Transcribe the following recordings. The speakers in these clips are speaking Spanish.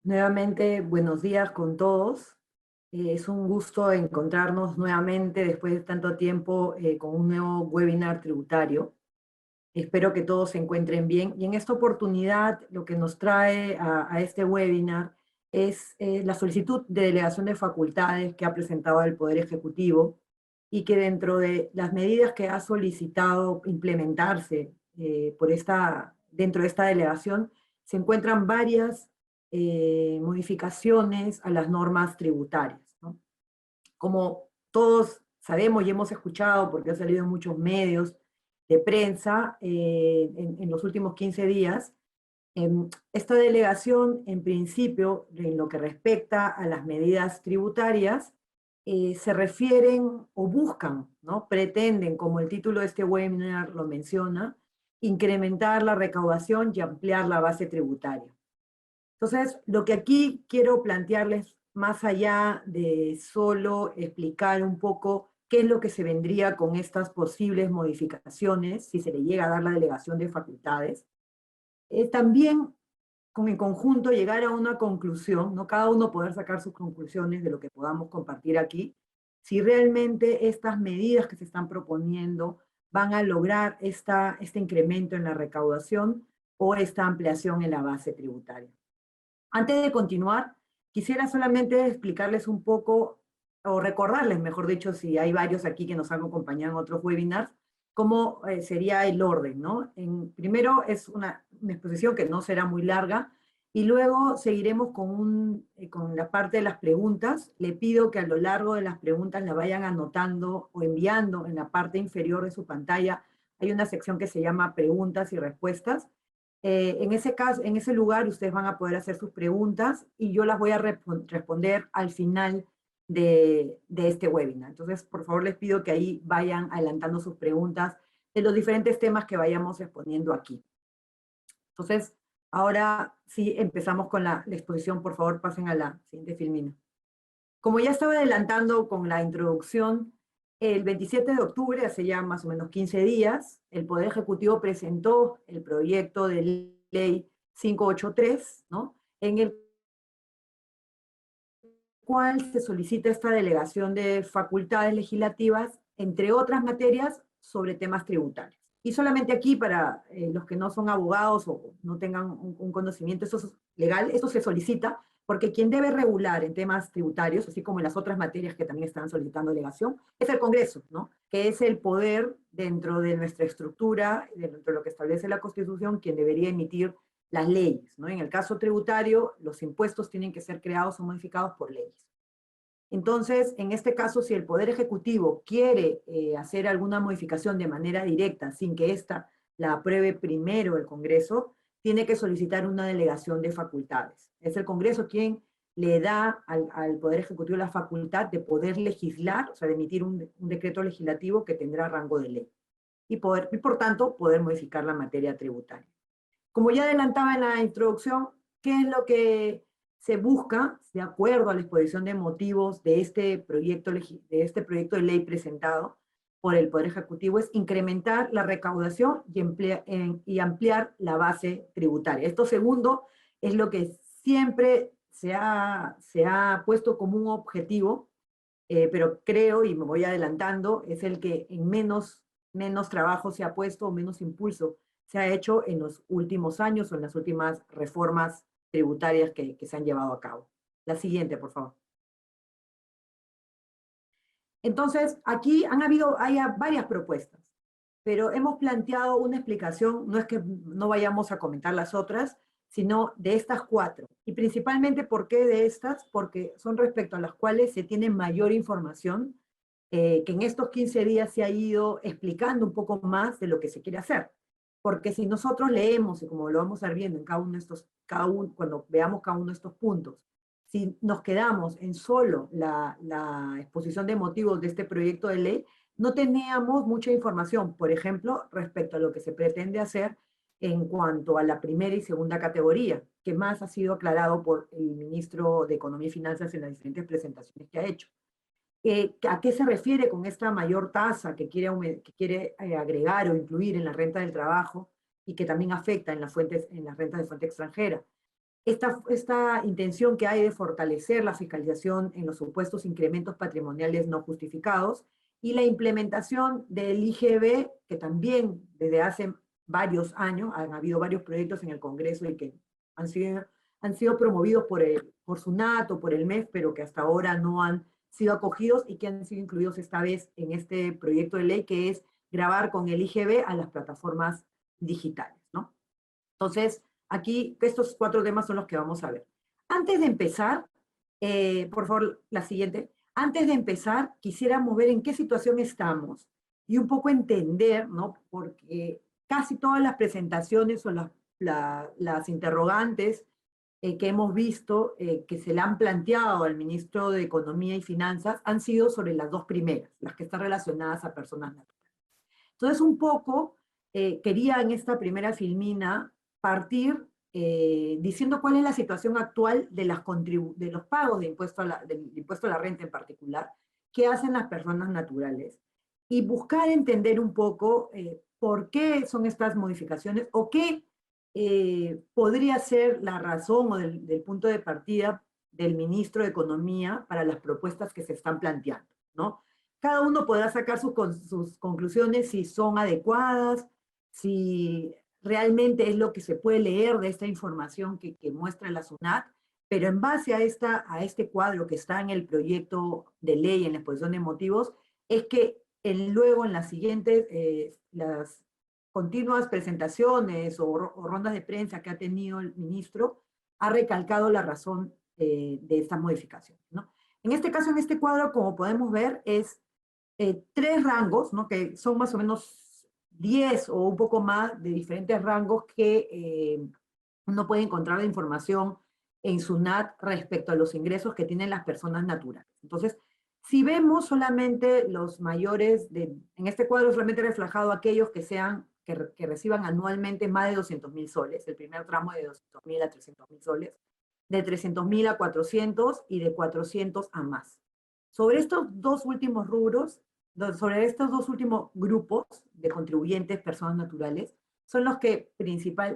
Nuevamente, buenos días con todos. Es un gusto encontrarnos nuevamente después de tanto tiempo con un nuevo webinar tributario. Espero que todos se encuentren bien. Y en esta oportunidad, lo que nos trae a este webinar es la solicitud de delegación de facultades que ha presentado el Poder Ejecutivo y que dentro de las medidas que ha solicitado implementarse dentro de esta delegación se encuentran varias modificaciones a las normas tributarias, ¿no? Como todos sabemos y hemos escuchado, porque ha salido en muchos medios de prensa en los últimos 15 días, esta delegación, en principio, en lo que respecta a las medidas tributarias, se refieren o buscan, ¿no? Pretenden, como el título de este webinar lo menciona, incrementar la recaudación y ampliar la base tributaria. Entonces, lo que aquí quiero plantearles, más allá de solo explicar un poco qué es lo que se vendría con estas posibles modificaciones, si se le llega a dar la delegación de facultades, también con en conjunto llegar a una conclusión, ¿no? Cada uno poder sacar sus conclusiones de lo que podamos compartir aquí, si realmente estas medidas que se están proponiendo van a lograr este incremento en la recaudación o esta ampliación en la base tributaria. Antes de continuar, quisiera solamente explicarles un poco, o recordarles, mejor dicho, si hay varios aquí que nos han acompañado en otros webinars, cómo sería el orden, ¿no? Primero es una exposición que no será muy larga, y luego seguiremos con la parte de las preguntas. Le pido que a lo largo de las preguntas la vayan anotando o enviando en la parte inferior de su pantalla. Hay una sección que se llama preguntas y respuestas. En ese caso, en ese lugar ustedes van a poder hacer sus preguntas y yo las voy a responder al final de este webinar. Entonces, por favor, les pido que ahí vayan adelantando sus preguntas de los diferentes temas que vayamos exponiendo aquí. Entonces, ahora sí empezamos con la exposición. Por favor, pasen a la siguiente filmina. Como ya estaba adelantando con la introducción, el 27 de octubre, hace ya más o menos 15 días, el Poder Ejecutivo presentó el proyecto de ley 583, ¿no? En el cual se solicita esta delegación de facultades legislativas, entre otras materias, sobre temas tributarios. Y solamente aquí, para los que no son abogados o no tengan un conocimiento eso es legal, esto se solicita porque quien debe regular en temas tributarios, así como en las otras materias que también están solicitando delegación, es el Congreso, ¿no? Que es el poder dentro de nuestra estructura, dentro de lo que establece la Constitución, quien debería emitir las leyes, ¿no? En el caso tributario, los impuestos tienen que ser creados o modificados por leyes. Entonces, en este caso, si el Poder Ejecutivo quiere hacer alguna modificación de manera directa, sin que ésta la apruebe primero el Congreso, tiene que solicitar una delegación de facultades. Es el Congreso quien le da al Poder Ejecutivo la facultad de poder legislar, o sea, de emitir un decreto legislativo que tendrá rango de ley. Y por tanto, poder modificar la materia tributaria. Como ya adelantaba en la introducción, ¿qué es lo que se busca, de acuerdo a la exposición de motivos de este proyecto de ley presentado por el Poder Ejecutivo? Es incrementar la recaudación y ampliar la base tributaria. Esto segundo es lo que siempre se ha puesto como un objetivo, pero creo, y me voy adelantando, es el que en menos trabajo se ha puesto, o menos impulso se ha hecho en los últimos años o en las últimas reformas tributarias que se han llevado a cabo. La siguiente, por favor. Entonces, aquí hay varias propuestas, pero hemos planteado una explicación, no es que no vayamos a comentar las otras, sino de estas cuatro. Y principalmente, ¿por qué de estas? Porque son respecto a las cuales se tiene mayor información, que en estos 15 días se ha ido explicando un poco más de lo que se quiere hacer. Porque si nosotros leemos, y como lo vamos a ir viendo en cuando veamos cada uno de estos puntos, si nos quedamos en solo la exposición de motivos de este proyecto de ley, no teníamos mucha información, por ejemplo, respecto a lo que se pretende hacer en cuanto a la primera y segunda categoría, que más ha sido aclarado por el ministro de Economía y Finanzas en las diferentes presentaciones que ha hecho. ¿A qué se refiere con esta mayor tasa que quiere agregar o incluir en la renta del trabajo y que también afecta en las rentas de fuente extranjera? esta intención que hay de fortalecer la fiscalización en los supuestos incrementos patrimoniales no justificados y la implementación del IGB, que también desde hace varios años han habido varios proyectos en el Congreso y que han sido promovidos por SUNAT o por el MEF, pero que hasta ahora no han sido acogidos y que han sido incluidos esta vez en este proyecto de ley, que es grabar con el IGB a las plataformas digitales, ¿no? Entonces, aquí estos 4 temas son los que vamos a ver. Antes de empezar, por favor, la siguiente. Antes de empezar, quisiéramos ver en qué situación estamos y un poco entender, ¿no? Porque casi todas las presentaciones o las interrogantes que hemos visto que se le han planteado al ministro de Economía y Finanzas han sido sobre las 2 primeras, las que están relacionadas a personas naturales. Entonces, un poco quería en esta primera filmina partir diciendo cuál es la situación actual de los pagos del impuesto a la renta en particular, que hacen las personas naturales, y buscar entender un poco por qué son estas modificaciones o qué podría ser la razón o del punto de partida del ministro de Economía para las propuestas que se están planteando, ¿no? Cada uno podrá sacar sus conclusiones si son adecuadas, si realmente es lo que se puede leer de esta información que muestra la SUNAT, pero en base a este cuadro que está en el proyecto de ley, en la exposición de motivos, es que luego en las siguientes, las continuas presentaciones o rondas de prensa que ha tenido el ministro, ha recalcado la razón de estas modificaciones, ¿no? En este caso, en este cuadro, como podemos ver, es 3 rangos, ¿no? Que son más o menos 10 o un poco más de diferentes rangos que uno puede encontrar de información en SUNAT respecto a los ingresos que tienen las personas naturales. Entonces, si vemos solamente los mayores, en este cuadro solamente reflejado aquellos que reciban anualmente más de 200.000 soles, el primer tramo de 200.000 a 300.000 soles, de 300.000 a 400 y de 400 a más. Sobre estos 2 últimos rubros, sobre estos 2 últimos grupos de contribuyentes, personas naturales, son los que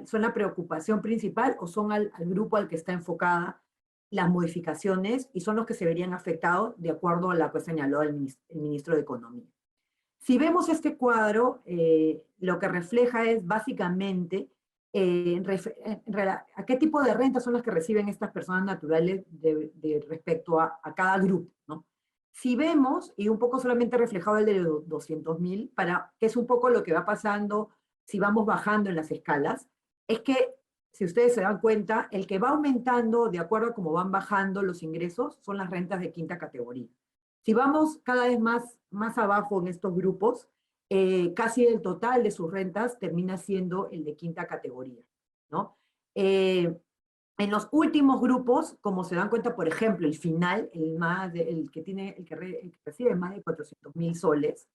son la preocupación principal o son al grupo al que está enfocada las modificaciones y son los que se verían afectados de acuerdo a lo que señaló el ministro de Economía. Si vemos este cuadro, lo que refleja es básicamente a qué tipo de rentas son las que reciben estas personas naturales respecto a cada grupo, ¿no? Si vemos, y un poco solamente reflejado el de los 200.000, que es un poco lo que va pasando si vamos bajando en las escalas, es que, si ustedes se dan cuenta, el que va aumentando de acuerdo a cómo van bajando los ingresos son las rentas de quinta categoría. Si vamos cada vez más abajo en estos grupos, casi el total de sus rentas termina siendo el de quinta categoría, ¿no? En los últimos grupos, como se dan cuenta, por ejemplo, el final, el que recibe más de 400.000 soles,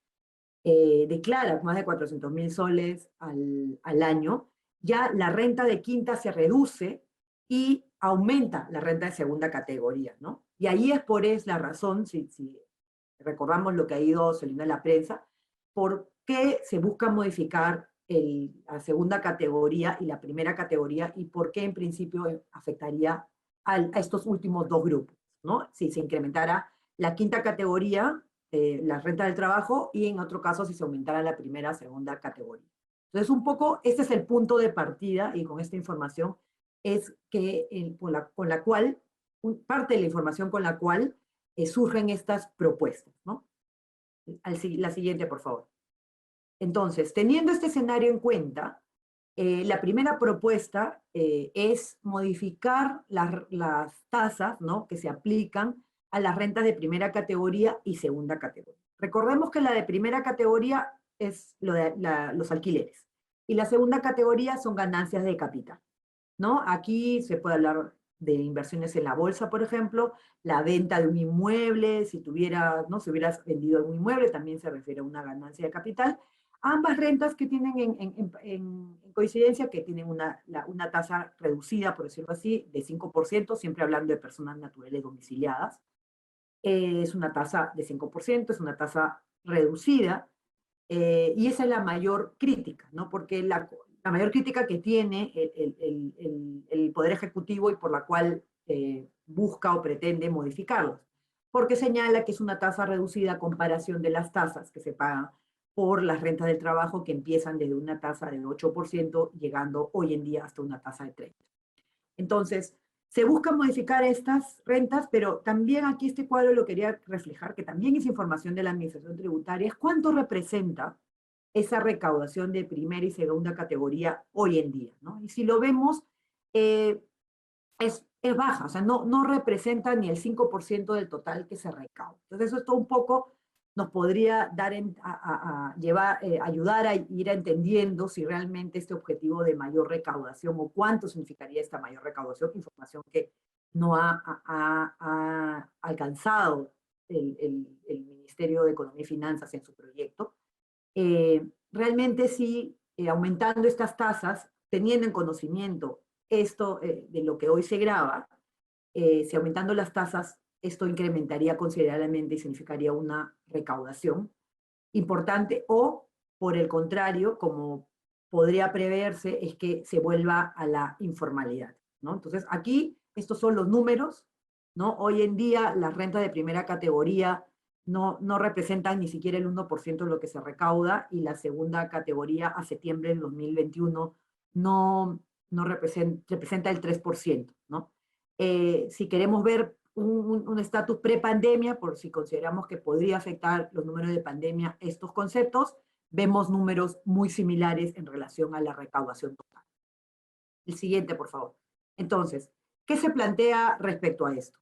declara más de 400.000 soles al año, ya la renta de quinta se reduce y aumenta la renta de segunda categoría, ¿no? Y ahí es la razón, si recordamos lo que ha ido saliendo en la prensa, por qué se busca modificar la segunda categoría y la primera categoría y por qué en principio afectaría a estos últimos 2 grupos, ¿no? Si se incrementara la quinta categoría, la renta del trabajo, y en otro caso si se aumentara la primera, segunda categoría. Entonces, un poco, este es el punto de partida, y con esta información es que con la cual, parte de la información con la cual surgen estas propuestas, ¿no? La siguiente, por favor. Entonces, teniendo este escenario en cuenta, la primera propuesta es modificar las tasas, ¿no?, que se aplican a las rentas de primera categoría y segunda categoría. Recordemos que la de primera categoría es los alquileres y la segunda categoría son ganancias de capital, ¿no? Aquí se puede hablar de inversiones en la bolsa, por ejemplo, la venta de un inmueble, si hubieras vendido algún inmueble, también se refiere a una ganancia de capital. Ambas rentas que tienen en coincidencia, que tienen una tasa reducida, por decirlo así, de 5%, siempre hablando de personas naturales domiciliadas. Es una tasa de 5%, es una tasa reducida, y esa es la mayor crítica, ¿no? Porque la mayor crítica que tiene el Poder Ejecutivo y por la cual busca o pretende modificarlos, porque señala que es una tasa reducida a comparación de las tasas que se pagan por las rentas del trabajo, que empiezan desde una tasa del 8%, llegando hoy en día hasta una tasa de 30%. Entonces, se busca modificar estas rentas, pero también aquí este cuadro lo quería reflejar, que también es información de la Administración Tributaria, es cuánto representa esa recaudación de primera y segunda categoría hoy en día, ¿no? Y si lo vemos, eh, es baja, o sea, no representa ni el 5% del total que se recauda. Entonces, esto un poco nos podría dar llevar, ayudar a ir entendiendo si realmente este objetivo de mayor recaudación o cuánto significaría esta mayor recaudación, información que no ha alcanzado el Ministerio de Economía y Finanzas en su proyecto. Realmente sí, aumentando estas tasas, teniendo en conocimiento esto de lo que hoy se graba, si aumentando las tasas, esto incrementaría considerablemente y significaría una recaudación importante, o por el contrario, como podría preverse, es que se vuelva a la informalidad, ¿no? Entonces, aquí estos son los números, ¿no? Hoy en día las rentas de primera categoría no representan ni siquiera el 1% de lo que se recauda, y la segunda categoría a septiembre del 2021 no representa el 3%, ¿no? Si queremos ver un estatus pre-pandemia, por si consideramos que podría afectar los números de pandemia estos conceptos, vemos números muy similares en relación a la recaudación total. El siguiente, por favor. Entonces, ¿qué se plantea respecto a esto?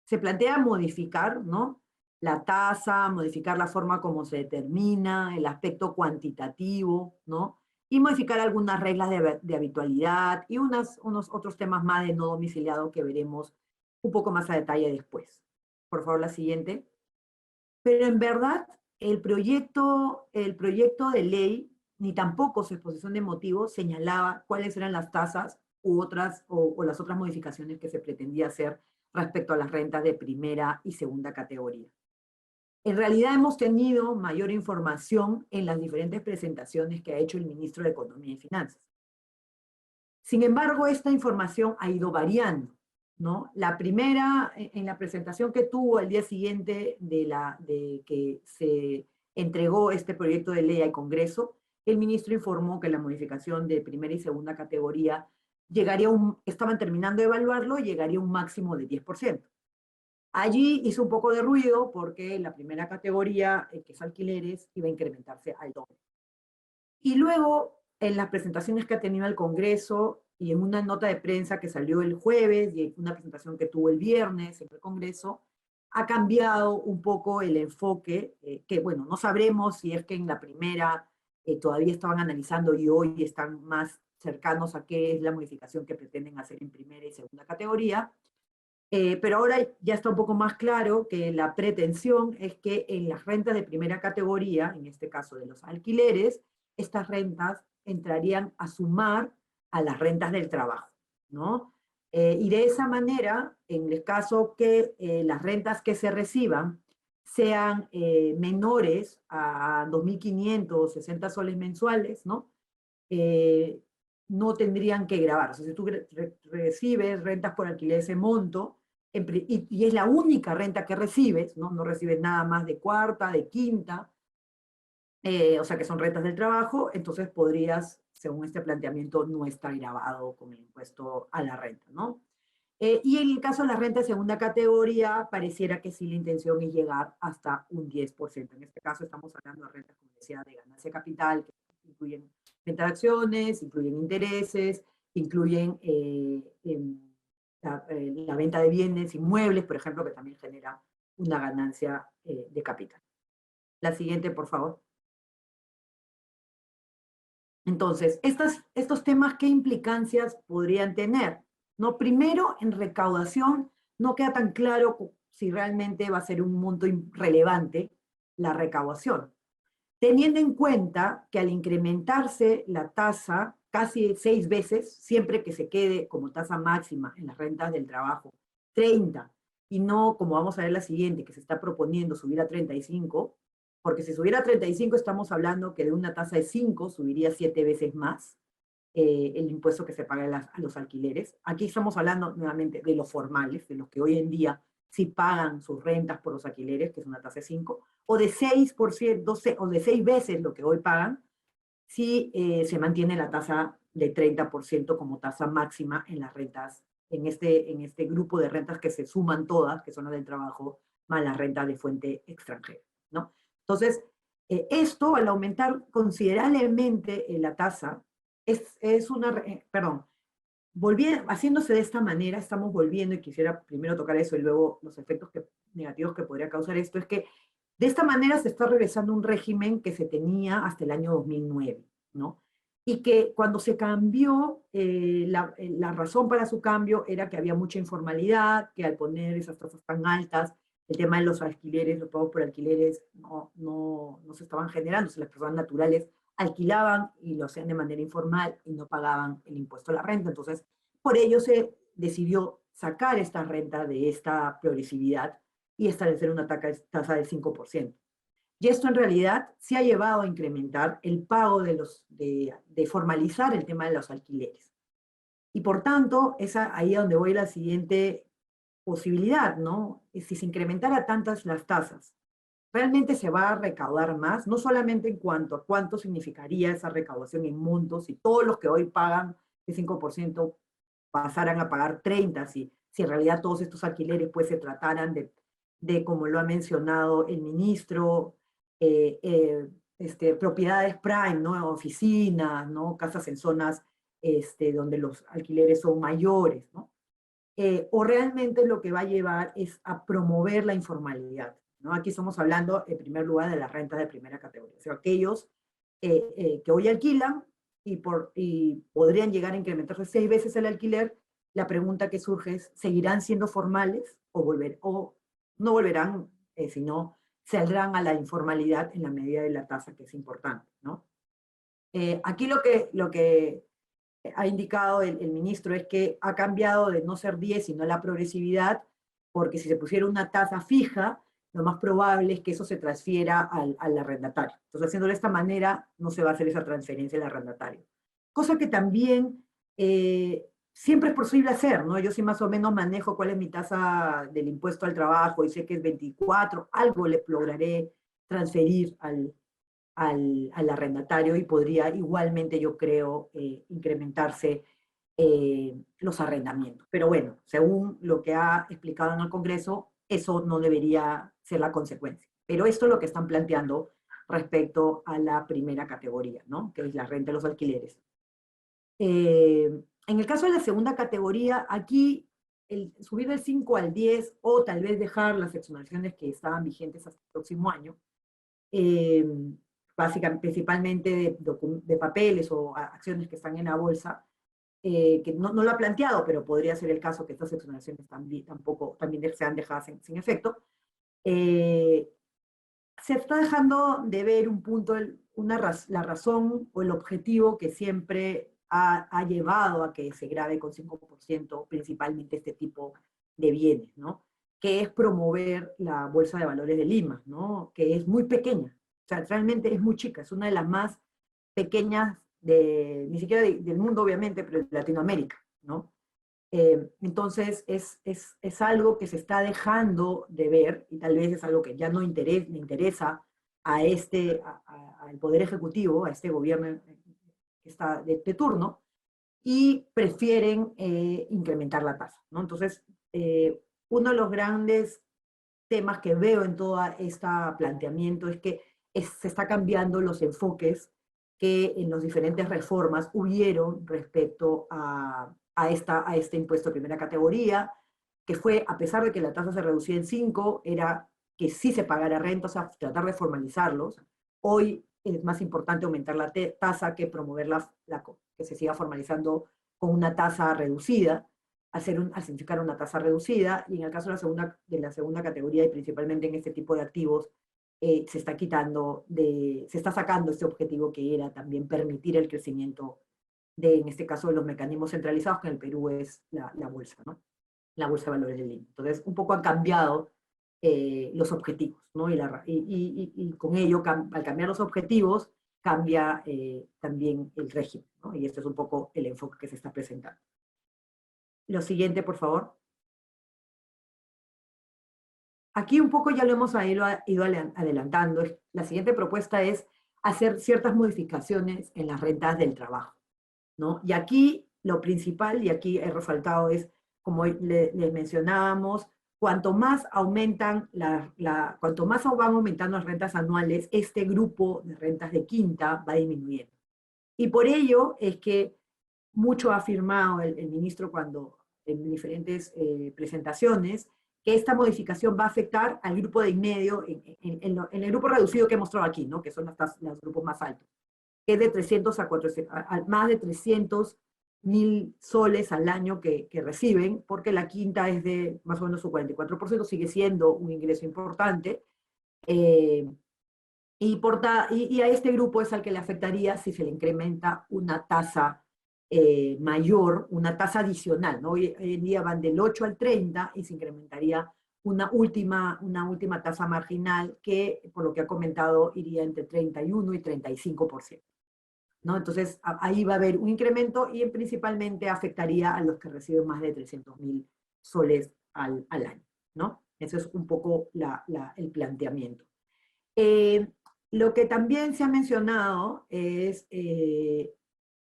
Se plantea modificar, ¿no?, la tasa, modificar la forma como se determina, el aspecto cuantitativo, ¿no?, y modificar algunas reglas de habitualidad y unos otros temas más de no domiciliado que veremos un poco más a detalle después. Por favor, la siguiente. Pero en verdad, el proyecto de ley, ni tampoco su exposición de motivos, señalaba cuáles eran las tasas u otras, o las otras modificaciones que se pretendía hacer respecto a las rentas de primera y segunda categoría. En realidad hemos tenido mayor información en las diferentes presentaciones que ha hecho el ministro de Economía y Finanzas. Sin embargo, esta información ha ido variando, ¿no? La primera, en la presentación que tuvo el día siguiente de que se entregó este proyecto de ley al Congreso, el ministro informó que la modificación de primera y segunda categoría estaban terminando de evaluarlo, y llegaría a un máximo de 10%. Allí hizo un poco de ruido porque la primera categoría, que es alquileres, iba a incrementarse al doble. Y luego, en las presentaciones que ha tenido el Congreso y en una nota de prensa que salió el jueves y en una presentación que tuvo el viernes en el Congreso, ha cambiado un poco el enfoque, que bueno, no sabremos si es que en la primera todavía estaban analizando y hoy están más cercanos a qué es la modificación que pretenden hacer en primera y segunda categoría, pero ahora ya está un poco más claro que la pretensión es que en las rentas de primera categoría, en este caso de los alquileres, estas rentas entrarían a sumar a las rentas del trabajo, ¿no? Y de esa manera, en el caso que las rentas que se reciban sean menores a 2.560 soles mensuales, ¿no? Eh, no tendrían que grabar. O sea, si tú recibes rentas por alquiler de ese monto, y es la única renta que recibes, ¿no? No recibes nada más de cuarta, de quinta, o sea que son rentas del trabajo, entonces podrías, según este planteamiento, no estar grabado con el impuesto a la renta, ¿no? Y en el caso de la renta de segunda categoría, pareciera que sí la intención es llegar hasta un 10%. En este caso estamos hablando de rentas, como decía, de ganancia capital, que incluyen venta de acciones, incluyen intereses, incluyen la venta de bienes inmuebles, por ejemplo, que también genera una ganancia de capital. La siguiente, por favor. Entonces, estos temas, ¿qué implicancias podrían tener? ¿No? Primero, en recaudación, no queda tan claro si realmente va a ser un monto relevante la recaudación, teniendo en cuenta que al incrementarse la tasa casi 6 veces, siempre que se quede como tasa máxima en las rentas del trabajo, 30, y no, como vamos a ver la siguiente, que se está proponiendo subir a 35, porque si subiera a 35 estamos hablando que de una tasa de 5 subiría 7 veces más, el impuesto que se paga a los alquileres. Aquí estamos hablando nuevamente de los formales, de los que hoy en día sí pagan sus rentas por los alquileres, que es una tasa de 5, o de 6%, 12, o de 6 veces lo que hoy pagan, si se mantiene la tasa de 30% como tasa máxima en las rentas, en este grupo de rentas que se suman todas, que son las del trabajo, más las rentas de fuente extranjera, ¿no? Entonces, esto al aumentar considerablemente la tasa, es una, perdón, haciéndose de esta manera, estamos volviendo, y quisiera primero tocar eso y luego los efectos negativos que podría causar esto, es que de esta manera se está regresando un régimen que se tenía hasta el año 2009, ¿no? Y que cuando se cambió, la razón para su cambio era que había mucha informalidad, que al poner esas tasas tan altas, el tema de los alquileres, los pagos por alquileres, no se estaban generando, o sea, las personas naturales alquilaban y lo hacían de manera informal y no pagaban el impuesto a la renta. Entonces, por ello se decidió sacar esta renta de esta progresividad y establecer una tasa del 5%. Y esto en realidad se ha llevado a incrementar el pago de formalizar el tema de los alquileres. Y por tanto, es ahí donde voy a la siguiente posibilidad, ¿no? Si se incrementara tantas las tasas, ¿realmente se va a recaudar más? No solamente en cuanto a cuánto significaría esa recaudación en montos, si todos los que hoy pagan el 5% pasaran a pagar 30%, si en realidad todos estos alquileres pues se trataran como lo ha mencionado el ministro, propiedades prime, ¿no? Oficinas, ¿no? Casas en zonas donde los alquileres son mayores, ¿no? O realmente lo que va a llevar es a promover la informalidad, ¿no? Aquí estamos hablando, en primer lugar, de las rentas de primera categoría, o sea, aquellos que hoy alquilan y podrían llegar a incrementarse 6 veces el alquiler. La pregunta que surge es, ¿seguirán siendo formales o no volverán, sino saldrán a la informalidad en la medida de la tasa, que es importante, ¿no? Aquí lo que ha indicado el ministro es que ha cambiado de no ser 10, sino la progresividad, porque si se pusiera una tasa fija, lo más probable es que eso se transfiera al arrendatario. Entonces, haciendo de esta manera, no se va a hacer esa transferencia al arrendatario. Cosa que también siempre es posible hacer, ¿no? Yo sí más o menos manejo cuál es mi tasa del impuesto al trabajo y sé que es 24, algo le lograré transferir al arrendatario y podría igualmente, yo creo, incrementarse los arrendamientos. Pero bueno, según lo que ha explicado en el Congreso, eso no debería ser la consecuencia. Pero esto es lo que están planteando respecto a la primera categoría, ¿no? Que es la renta de los alquileres. En el caso de la segunda categoría, aquí subir del 5 al 10 o tal vez dejar las exoneraciones que estaban vigentes hasta el próximo año, eh, básicamente, principalmente de papeles o acciones que están en la bolsa, que no lo ha planteado, pero podría ser el caso que estas exoneraciones también sean dejadas sin efecto. Se está dejando de ver un punto, la razón o el objetivo que siempre ha llevado a que se grave con 5% principalmente este tipo de bienes, ¿no? Que es promover la Bolsa de Valores de Lima, ¿no? Que es muy pequeña, o sea, realmente es muy chica, es una de las más pequeñas ni siquiera del mundo, obviamente, pero de Latinoamérica, ¿no? Entonces, es algo que se está dejando de ver y tal vez es algo que ya no le interesa al Poder Ejecutivo, a este gobierno que está de turno, y prefieren incrementar la tasa, ¿no? Entonces, uno de los grandes temas que veo en todo este planteamiento es que se está cambiando los enfoques que en las diferentes reformas hubieron respecto a este impuesto de primera categoría, que fue, a pesar de que la tasa se reducía en 5, era que sí se pagara renta, o sea, tratar de formalizarlos. Hoy es más importante aumentar la tasa que promover que se siga formalizando con una tasa reducida, al significar una tasa reducida, y en el caso de la segunda categoría, y principalmente en este tipo de activos, se está sacando este objetivo que era también permitir el crecimiento en este caso, de los mecanismos centralizados, que en el Perú es la bolsa, ¿no? La Bolsa de Valores de Lima. Entonces, un poco han cambiado los objetivos, ¿no? Y con ello, al cambiar los objetivos, cambia también el régimen, ¿no? Y este es un poco el enfoque que se está presentando. Lo siguiente, por favor. Aquí un poco ya lo hemos ido adelantando. La siguiente propuesta es hacer ciertas modificaciones en las rentas del trabajo, ¿no? Y aquí lo principal, y aquí he resaltado, es, como les mencionábamos, cuanto más cuanto más van aumentando las rentas anuales, este grupo de rentas de quinta va disminuyendo. Y por ello es que mucho ha afirmado el ministro cuando en diferentes presentaciones que esta modificación va a afectar al grupo de en medio, en el grupo reducido que he mostrado aquí, ¿no? Que son los grupos más altos, que es de 300 a 400, más de 300.000 soles al año que reciben, porque la quinta es de más o menos su 44%, sigue siendo un ingreso importante, y a este grupo es al que le afectaría si se le incrementa una tasa mayor, una tasa adicional, ¿no? Hoy en día van del 8 al 30 y se incrementaría una última tasa marginal que, por lo que ha comentado, iría entre 31 y 35%, ¿no? Entonces, ahí va a haber un incremento y principalmente afectaría a los que reciben más de 300.000 soles al año, ¿no? Ese es un poco el planteamiento. Lo que también se ha mencionado es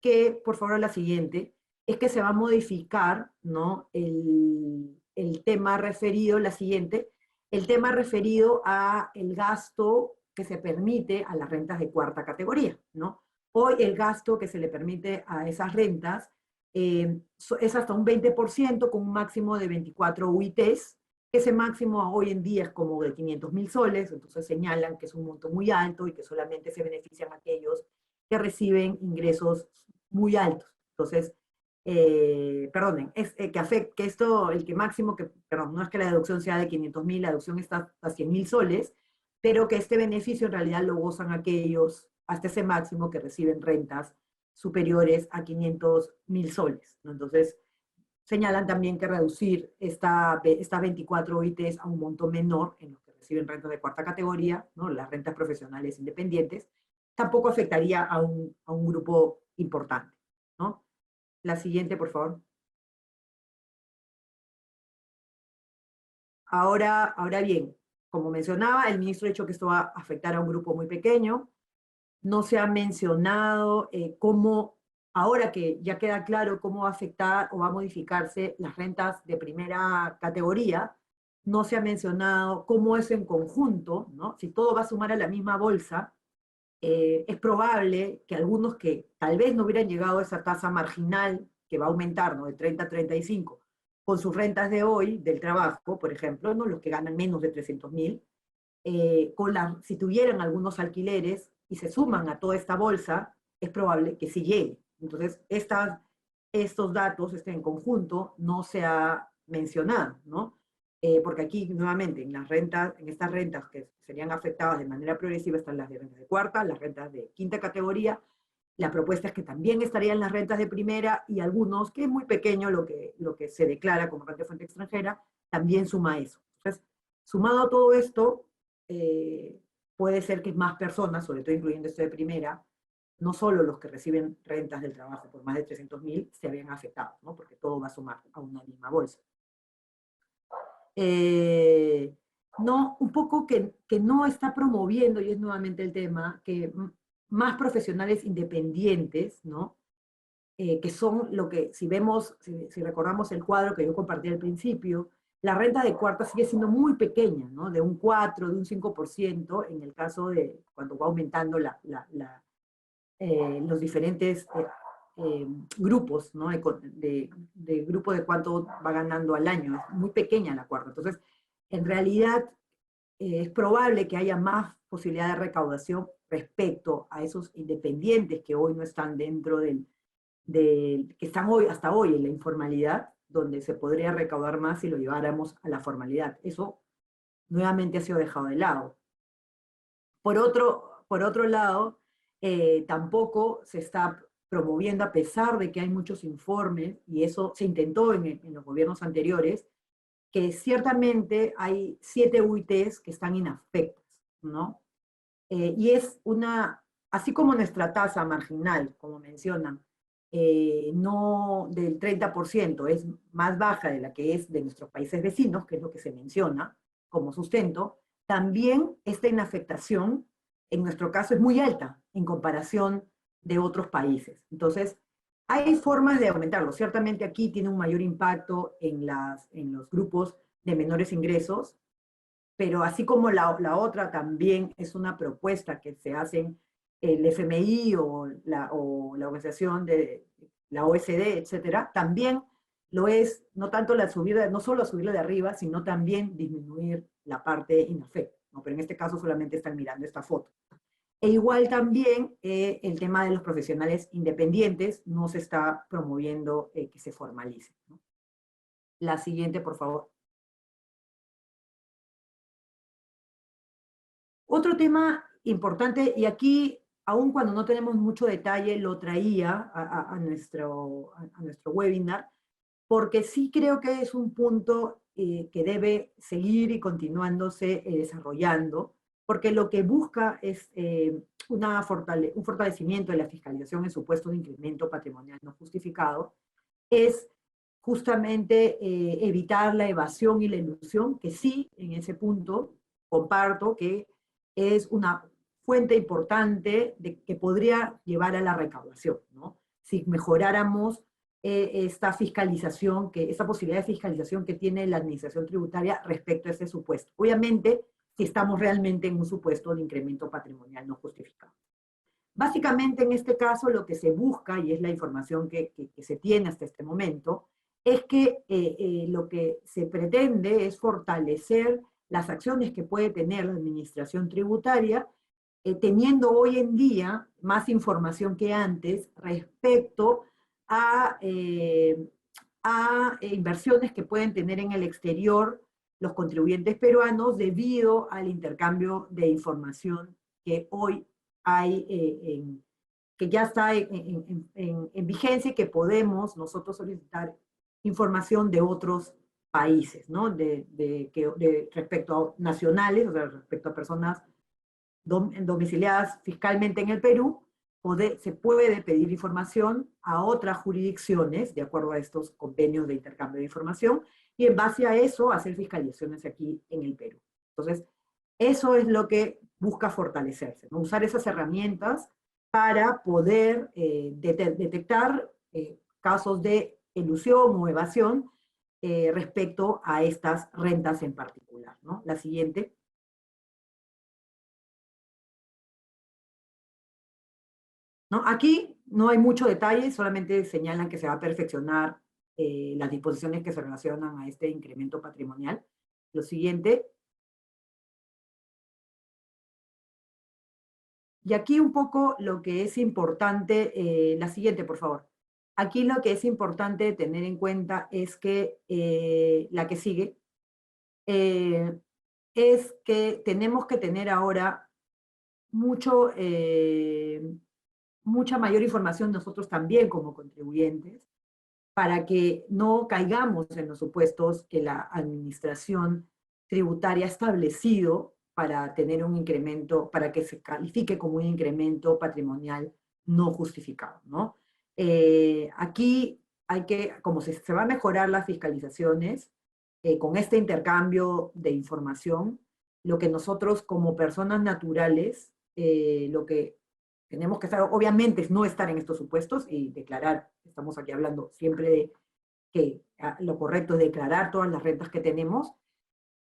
que, por favor, la siguiente, es que se va a modificar, ¿no? El tema referido, la siguiente, el tema referido a el gasto que se permite a las rentas de cuarta categoría, ¿no? Hoy el gasto que se le permite a esas rentas es hasta un 20% con un máximo de 24 UITs. Ese máximo hoy en día es como de 500.000 soles, entonces señalan que es un monto muy alto y que solamente se benefician aquellos que reciben ingresos muy altos. Entonces, perdonen, que esto, el que máximo, perdón, no es que la deducción sea de 500.000, la deducción está a 100.000 soles, pero que este beneficio en realidad lo gozan aquellos hasta ese máximo que reciben rentas superiores a 500.000 soles, ¿no? Entonces, señalan también que reducir estas 24 OITs a un monto menor en los que reciben rentas de cuarta categoría, ¿no? Las rentas profesionales independientes, tampoco afectaría a un grupo importante, ¿no? La siguiente, por favor. Ahora bien, como mencionaba, el ministro ha dicho que esto va a afectar a un grupo muy pequeño. No se ha mencionado cómo, ahora que ya queda claro cómo va a afectar o va a modificarse las rentas de primera categoría, no se ha mencionado cómo eso en conjunto, ¿no? Si todo va a sumar a la misma bolsa, es probable que algunos que tal vez no hubieran llegado a esa tasa marginal que va a aumentar, ¿no? De 30 a 35, con sus rentas de hoy, del trabajo, por ejemplo, ¿no? Los que ganan menos de 300.000, si tuvieran algunos alquileres y se suman a toda esta bolsa, es probable que sí llegue. Entonces, estos datos en conjunto no se ha mencionado, ¿no? Porque aquí, nuevamente, en estas rentas que serían afectadas de manera progresiva están las de rentas de cuarta, las rentas de quinta categoría. La propuesta es que también estarían las rentas de primera y algunos, que es muy pequeño lo que se declara como renta de fuente extranjera, también suma eso. Entonces, sumado a todo esto, puede ser que más personas, sobre todo incluyendo esto de primera, no solo los que reciben rentas del trabajo por más de 300.000 se habían afectado, ¿no? Porque todo va a sumar a una misma bolsa. No, un poco que no está promoviendo, y es nuevamente el tema, que más profesionales independientes, ¿no? Que son lo que, si recordamos el cuadro que yo compartí al principio, la renta de cuarta sigue siendo muy pequeña, ¿no? De un 4, de un 5%, en el caso de cuando va aumentando los diferentes grupos, ¿no? De grupo de cuánto va ganando al año. Es muy pequeña la cuarta. Entonces, en realidad, es probable que haya más posibilidad de recaudación respecto a esos independientes que hoy no están dentro que están hasta hoy en la informalidad, donde se podría recaudar más si lo lleváramos a la formalidad. Eso nuevamente ha sido dejado de lado. Por otro lado, tampoco se está promoviendo, a pesar de que hay muchos informes, y eso se intentó en los gobiernos anteriores, que ciertamente hay 7 UITs que están inafectas, ¿no? Y es así como nuestra tasa marginal, como mencionan, no del 30%, es más baja de la que es de nuestros países vecinos, que es lo que se menciona como sustento, también esta inafectación, en nuestro caso, es muy alta en comparación de otros países. Entonces, hay formas de aumentarlo. Ciertamente aquí tiene un mayor impacto en los grupos de menores ingresos, pero así como la otra también es una propuesta que se hacen el FMI o la organización de la OSD, etcétera, también lo es, no tanto la subida, no solo subirla de arriba, sino también disminuir la parte inafecta, ¿no? Pero en este caso solamente están mirando esta foto. E igual también el tema de los profesionales independientes no se está promoviendo que se formalice, ¿no? La siguiente, por favor. Otro tema importante, y aquí, aun cuando no tenemos mucho detalle, lo traía a nuestro webinar, porque sí creo que es un punto que debe seguir y continuándose desarrollando, porque lo que busca es un fortalecimiento de la fiscalización en supuestos de incremento patrimonial no justificado, es justamente evitar la evasión y la ilusión, que sí, en ese punto comparto que es una fuente importante que podría llevar a la recaudación, ¿no? Si mejoráramos esta fiscalización, esta posibilidad de fiscalización que tiene la administración tributaria respecto a ese supuesto. Obviamente, si estamos realmente en un supuesto de incremento patrimonial no justificado. Básicamente, en este caso, lo que se busca, y es la información que se tiene hasta este momento, es que lo que se pretende es fortalecer las acciones que puede tener la administración tributaria, teniendo hoy en día más información que antes respecto a inversiones que pueden tener en el exterior los contribuyentes peruanos debido al intercambio de información que hoy hay, que ya está en vigencia y que podemos nosotros solicitar información de otros países, ¿no? Respecto a nacionales, o sea, respecto a personas domiciliadas fiscalmente en el Perú, se puede pedir información a otras jurisdicciones, de acuerdo a estos convenios de intercambio de información, y en base a eso hacer fiscalizaciones aquí en el Perú. Entonces, eso es lo que busca fortalecerse, ¿no? Usar esas herramientas para poder detectar casos de elusión o evasión respecto a estas rentas en particular, ¿no? La siguiente. ¿No? Aquí no hay mucho detalle, solamente señalan que se va a perfeccionar las disposiciones que se relacionan a este incremento patrimonial. Lo siguiente. Y aquí un poco lo que es importante, la siguiente, por favor. Aquí lo que es importante tener en cuenta es que la que sigue es que tenemos que tener ahora mucho, mucha mayor información nosotros también como contribuyentes para que no caigamos en los supuestos que la administración tributaria ha establecido para tener un incremento, para que se califique como un incremento patrimonial no justificado, ¿no? Aquí hay que, como se va a mejorar las fiscalizaciones, con este intercambio de información, lo que nosotros como personas naturales, lo que tenemos que estar, obviamente, es no estar en estos supuestos y declarar, estamos aquí hablando siempre de que lo correcto es declarar todas las rentas que tenemos,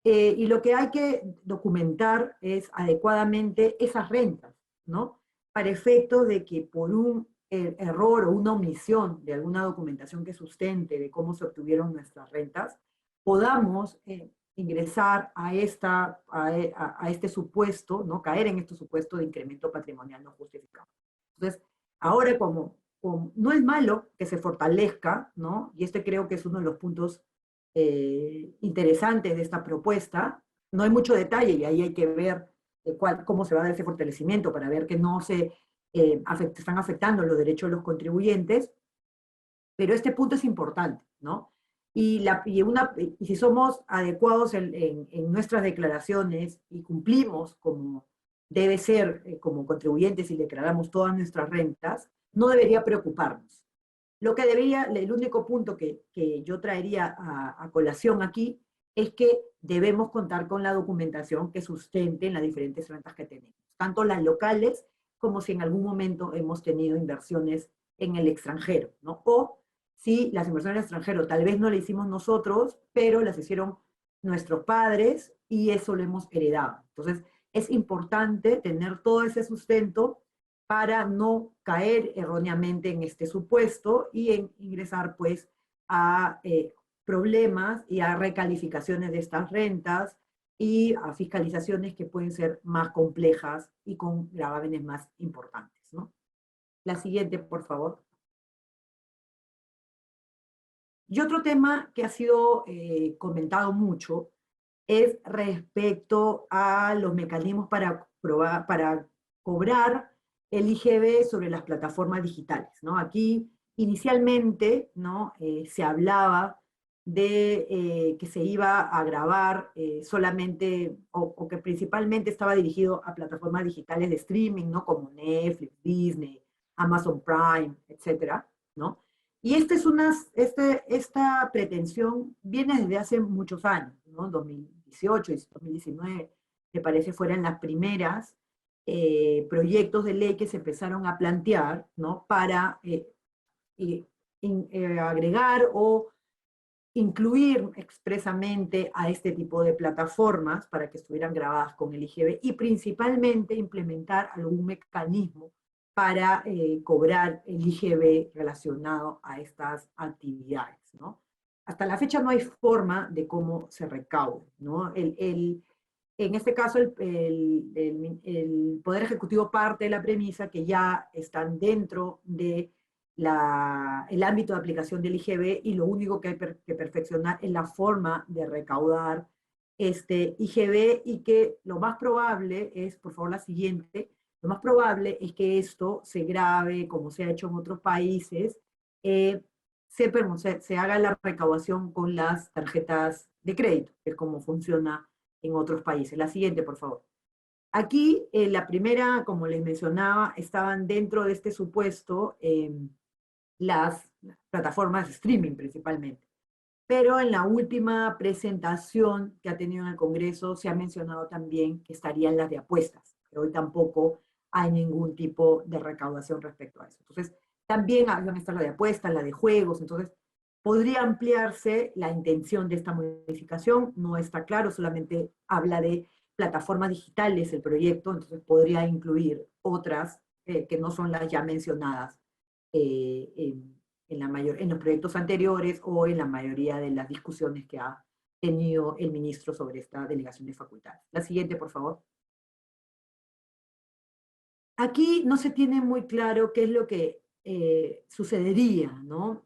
y lo que hay que documentar es adecuadamente esas rentas, ¿no? Para efecto de que por un error o una omisión de alguna documentación que sustente de cómo se obtuvieron nuestras rentas, podamos ingresar a este supuesto, ¿no? Caer en este supuesto de incremento patrimonial no justificado. Entonces, ahora como no es malo que se fortalezca, ¿no? Y este creo que es uno de los puntos interesantes de esta propuesta. No hay mucho detalle y ahí hay que ver cómo se va a dar ese fortalecimiento para ver que no se están afectando los derechos de los contribuyentes, pero este punto es importante, ¿no? Y si somos adecuados en nuestras declaraciones y cumplimos como debe ser como contribuyentes y declaramos todas nuestras rentas, no debería preocuparnos. Lo que debería, el único punto que yo traería a colación aquí es que debemos contar con la documentación que sustente las diferentes rentas que tenemos, tanto las locales como si en algún momento hemos tenido inversiones en el extranjero, ¿no? O si las inversiones en el extranjero tal vez no las hicimos nosotros, pero las hicieron nuestros padres y eso lo hemos heredado. Entonces, es importante tener todo ese sustento para no caer erróneamente en este supuesto y en ingresar pues a problemas y a recalificaciones de estas rentas y a fiscalizaciones que pueden ser más complejas y con gravámenes más importantes, ¿no? La siguiente, por favor. Y otro tema que ha sido comentado mucho es respecto a los mecanismos para cobrar el IGB sobre las plataformas digitales, ¿no? Aquí inicialmente, ¿no? Se hablaba de que se iba a grabar solamente, o que principalmente estaba dirigido a plataformas digitales de streaming, ¿no? Como Netflix, Disney, Amazon Prime, etcétera, ¿no? Y esta pretensión viene desde hace muchos años, ¿no? 2018 y 2019, me parece, fueron las primeras proyectos de ley que se empezaron a plantear, ¿no? Para agregar o incluir expresamente a este tipo de plataformas para que estuvieran grabadas con el IGB y principalmente implementar algún mecanismo para cobrar el IGB relacionado a estas actividades, ¿no? Hasta la fecha no hay forma de cómo se recaude, ¿no? En este caso, el Poder Ejecutivo parte de la premisa que ya están dentro de el ámbito de aplicación del IGB y lo único que hay que perfeccionar es la forma de recaudar este IGB y que lo más probable es, por favor, la siguiente, lo más probable es que esto se grabe, como se ha hecho en otros países, se haga la recaudación con las tarjetas de crédito, que es como funciona en otros países. La siguiente, por favor. Aquí, la primera, como les mencionaba, estaban dentro de este supuesto las plataformas de streaming principalmente. Pero en la última presentación que ha tenido en el Congreso se ha mencionado también que estarían las de apuestas, que hoy tampoco hay ningún tipo de recaudación respecto a eso. Entonces, también van a estar la de apuestas, la de juegos, entonces podría ampliarse la intención de esta modificación, no está claro, solamente habla de plataformas digitales el proyecto, entonces podría incluir otras que no son las ya mencionadas en los proyectos anteriores o en la mayoría de las discusiones que ha tenido el ministro sobre esta delegación de facultades. La siguiente, por favor. Aquí no se tiene muy claro qué es lo que sucedería, ¿no?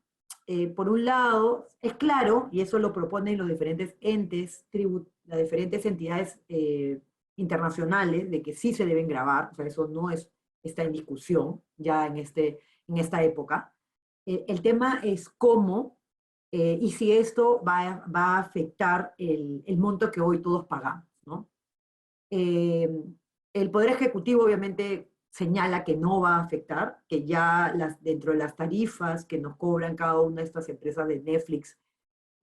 Por un lado, es claro, y eso lo proponen los diferentes entes, las diferentes entidades internacionales, de que sí se deben grabar, o sea, eso no está en discusión ya en esta época. El tema es cómo y si esto va a afectar el monto que hoy todos pagamos, ¿no? Eh, el Poder Ejecutivo obviamente señala que no va a afectar, que ya dentro de las tarifas que nos cobran cada una de estas empresas de Netflix,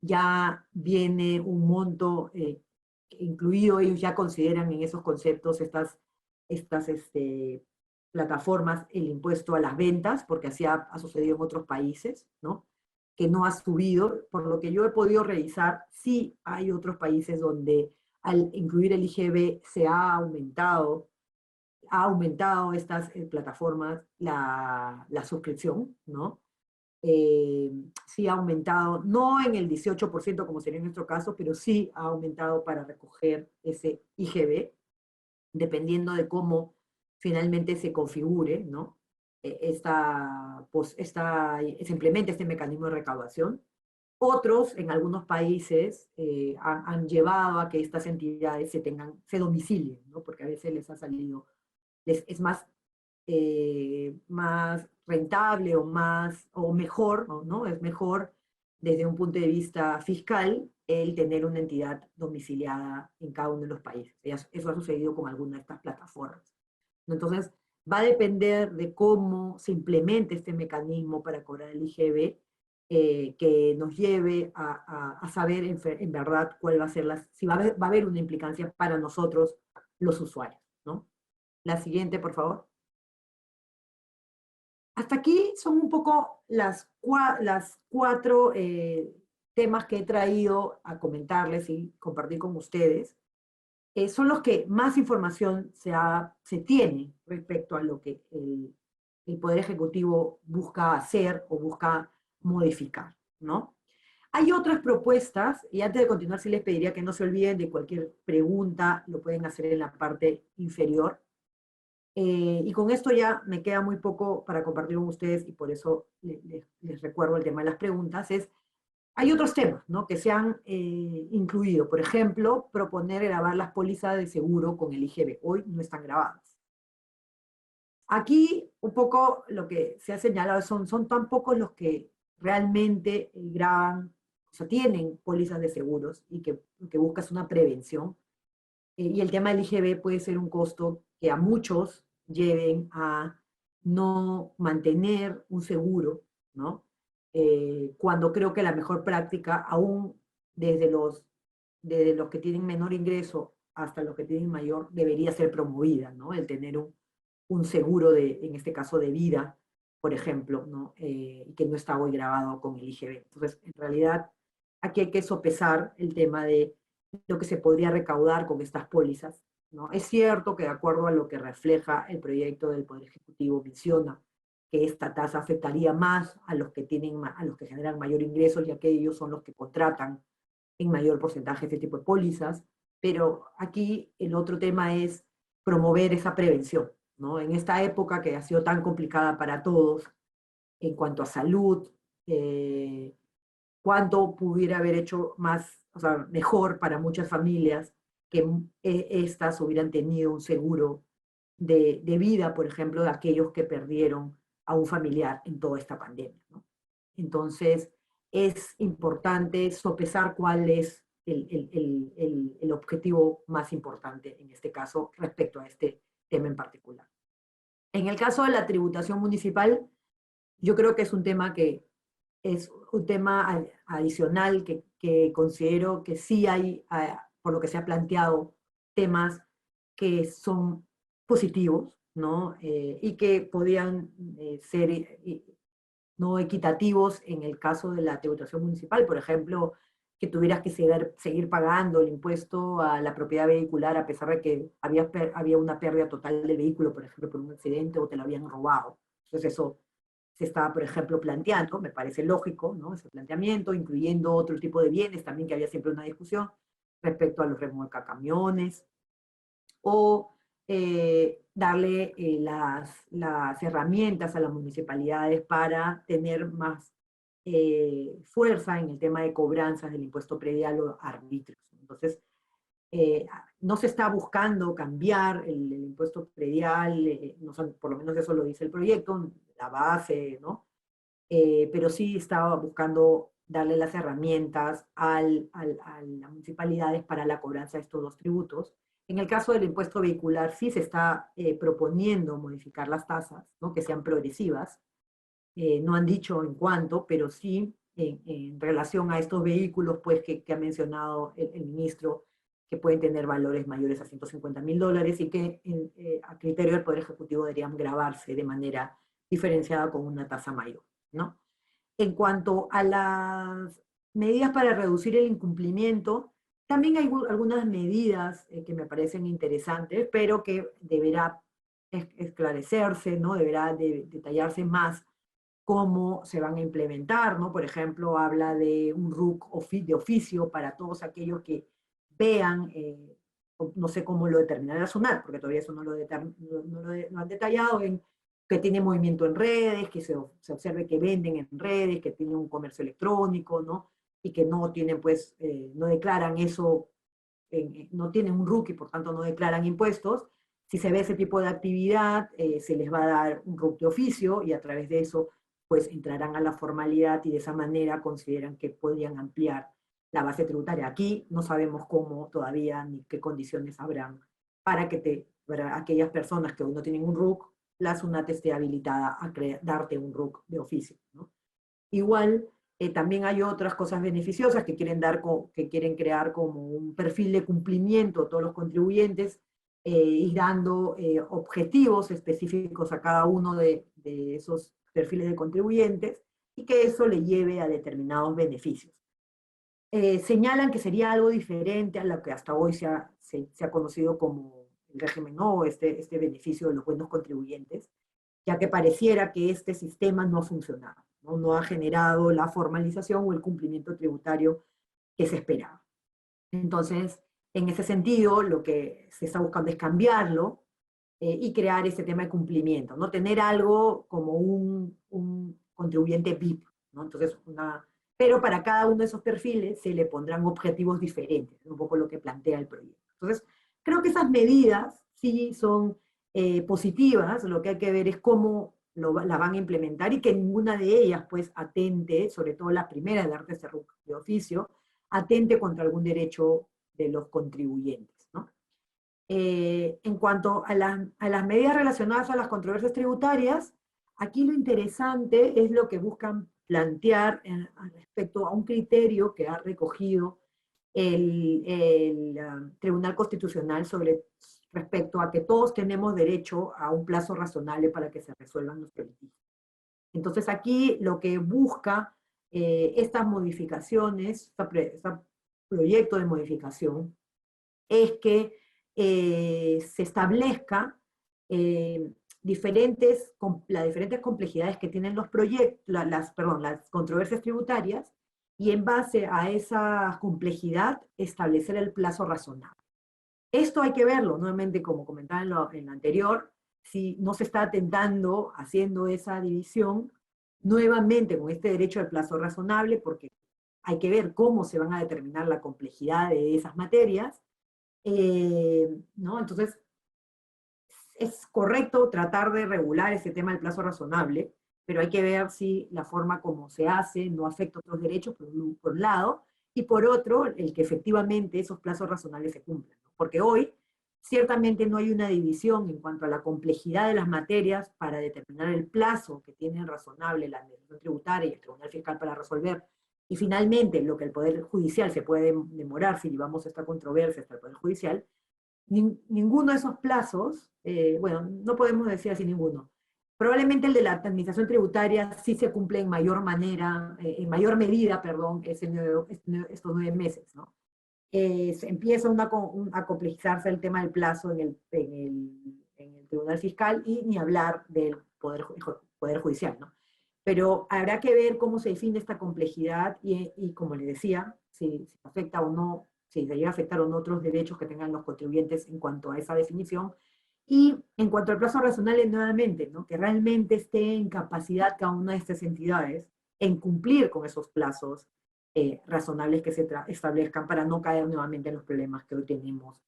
ya viene un monto incluido, ellos ya consideran en esos conceptos estas plataformas el impuesto a las ventas, porque así ha sucedido en otros países, ¿no? Que no ha subido, por lo que yo he podido revisar, sí hay otros países donde al incluir el IGB se ha aumentado estas plataformas la suscripción, ¿no? Sí ha aumentado, no en el 18% como sería en nuestro caso, pero sí ha aumentado para recoger ese IGB, dependiendo de cómo finalmente se configure, ¿no? Se implementa este mecanismo de recaudación. Otros, en algunos países, han llevado a que estas entidades se domicilien, ¿no? Porque a veces les ha salido, es más rentable o mejor, ¿no? Es mejor desde un punto de vista fiscal el tener una entidad domiciliada en cada uno de los países. Eso ha sucedido con alguna de estas plataformas. Entonces, va a depender de cómo se implemente este mecanismo para cobrar el IGB, que nos lleve a saber en verdad cuál va a ser si va a haber una implicancia para nosotros, los usuarios, ¿no? La siguiente, por favor. Hasta aquí son un poco las cuatro temas que he traído a comentarles y compartir con ustedes. Son los que más información se tiene respecto a lo que el Poder Ejecutivo busca hacer o busca modificar, ¿no? Hay otras propuestas, y antes de continuar sí les pediría que no se olviden de cualquier pregunta, lo pueden hacer en la parte inferior. Y con esto ya me queda muy poco para compartir con ustedes, y por eso les recuerdo el tema de las preguntas, hay otros temas, ¿no?, que se han incluido. Por ejemplo, proponer grabar las pólizas de seguro con el IGB. Hoy no están grabadas. Aquí un poco lo que se ha señalado son tan pocos los que realmente graban, o sea, tienen pólizas de seguros y que buscas una prevención. Y el tema del IGB puede ser un costo que a muchos lleven a no mantener un seguro, ¿no? Cuando creo que la mejor práctica, aún desde los que tienen menor ingreso hasta los que tienen mayor, debería ser promovida, ¿no? El tener un seguro en este caso de vida, por ejemplo, ¿no? Y que no está hoy grabado con el IGB. Entonces, en realidad, aquí hay que sopesar el tema de lo que se podría recaudar con estas pólizas, ¿no? Es cierto que de acuerdo a lo que refleja el proyecto del Poder Ejecutivo menciona que esta tasa afectaría más a los que generan mayor ingreso, ya que ellos son los que contratan en mayor porcentaje este tipo de pólizas, pero aquí el otro tema es promover esa prevención, ¿no? En esta época que ha sido tan complicada para todos en cuanto a salud, cuánto pudiera haber hecho más, o sea, mejor para muchas familias que estas hubieran tenido un seguro de vida, por ejemplo, de aquellos que perdieron a un familiar en toda esta pandemia, ¿no? Entonces, es importante sopesar cuál es el objetivo más importante en este caso respecto a este tema en particular. En el caso de la tributación municipal, yo creo que es un tema adicional que considero que sí hay, por lo que se ha planteado, temas que son positivos, ¿no? Y que podrían ser no equitativos en el caso de la tributación municipal. Por ejemplo, que tuvieras que seguir pagando el impuesto a la propiedad vehicular a pesar de que había una pérdida total del vehículo, por ejemplo, por un accidente o te lo habían robado. Entonces eso se estaba, por ejemplo, planteando, me parece lógico, ¿no?, ese planteamiento, incluyendo otro tipo de bienes también, que había siempre una discusión respecto a los remolcacamiones, o darle las herramientas a las municipalidades para tener más fuerza en el tema de cobranzas del impuesto predial o arbitrios. Entonces, no se está buscando cambiar el impuesto predial, no, por lo menos eso lo dice el proyecto, la base, ¿no? Pero sí estaba buscando darle las herramientas a las municipalidades para la cobranza de estos dos tributos. En el caso del impuesto vehicular sí se está proponiendo modificar las tasas, ¿no?, que sean progresivas. No han dicho en cuánto, pero sí en relación a estos vehículos pues, que ha mencionado el ministro, que pueden tener valores mayores a $150.000 y que a criterio del Poder Ejecutivo deberían gravarse de manera diferenciada con una tasa mayor, ¿no? En cuanto a las medidas para reducir el incumplimiento, también hay algunas medidas que me parecen interesantes, pero que deberá esclarecerse, ¿no? Deberá detallarse más cómo se van a implementar, ¿no? Por ejemplo, habla de un RUC de oficio para todos aquellos que vean, no sé cómo lo determinará SUNAT, porque todavía eso no lo han detallado, que tiene movimiento en redes, que se observe que venden en redes, que tienen un comercio electrónico, ¿no? Y que no tienen, pues, no declaran eso, no tienen un RUC y por tanto no declaran impuestos. Si se ve ese tipo de actividad, se les va a dar un RUC de oficio y a través de eso pues entrarán a la formalidad y de esa manera consideran que podrían ampliar la base tributaria. Aquí no sabemos cómo todavía ni qué condiciones habrán para aquellas personas que aún no tienen un RUC, la SUNAT esté habilitada a darte un RUC de oficio, ¿no? Igual, también hay otras cosas beneficiosas que que quieren crear como un perfil de cumplimiento a todos los contribuyentes, ir dando objetivos específicos a cada uno de esos perfiles de contribuyentes y que eso le lleve a determinados beneficios. Señalan que sería algo diferente a lo que hasta hoy se ha conocido como el régimen nuevo, este beneficio de los buenos contribuyentes, ya que pareciera que este sistema no ha funcionado, ¿no? No ha generado la formalización o el cumplimiento tributario que se esperaba. Entonces, en ese sentido, lo que se está buscando es cambiarlo y crear ese tema de cumplimiento, ¿no? Tener algo como un contribuyente VIP, ¿no? Entonces, pero para cada uno de esos perfiles se le pondrán objetivos diferentes, un poco lo que plantea el proyecto. Entonces, creo que esas medidas sí son positivas, lo que hay que ver es cómo la van a implementar y que ninguna de ellas pues atente, sobre todo la primera de darte ese RUC de oficio, atente contra algún derecho de los contribuyentes, ¿no? En cuanto a las medidas relacionadas a las controversias tributarias, aquí lo interesante es lo que buscan plantear respecto a un criterio que ha recogido el Tribunal Constitucional respecto a que todos tenemos derecho a un plazo razonable para que se resuelvan nuestros litigios. Entonces aquí lo que busca estas modificaciones, este proyecto de modificación, es que se establezca las diferentes complejidades que tienen los proyectos, las controversias tributarias, y en base a esa complejidad establecer el plazo razonable. Esto hay que verlo, nuevamente, como comentaba en lo anterior, si no se está atentando, haciendo esa división, nuevamente con este derecho al plazo razonable, porque hay que ver cómo se van a determinar la complejidad de esas materias, ¿no? Entonces, es correcto tratar de regular ese tema del plazo razonable, pero hay que ver si la forma como se hace no afecta otros derechos, por un lado, y por otro, el que efectivamente esos plazos razonables se cumplan, ¿no? Porque hoy, ciertamente no hay una división en cuanto a la complejidad de las materias para determinar el plazo que tienen razonable la Administración Tributaria y el Tribunal Fiscal para resolver. Y finalmente, lo que el Poder Judicial se puede demorar si llevamos esta controversia hasta el Poder Judicial, ninguno de esos plazos, bueno, no podemos decir así ninguno. Probablemente el de la administración tributaria sí se cumple en mayor mayor medida, perdón, estos 9 meses, ¿no? Se empieza a complejizarse el tema del plazo en el Tribunal Fiscal y ni hablar del Poder Judicial, ¿no? Pero habrá que ver cómo se define esta complejidad y como le decía, si afecta o no, si se llega a afectar o no otros derechos que tengan los contribuyentes en cuanto a esa definición. Y en cuanto al plazo razonable, nuevamente, ¿no? Que realmente esté en capacidad cada una de estas entidades en cumplir con esos plazos razonables que se establezcan para no caer nuevamente en los problemas que hoy tenemos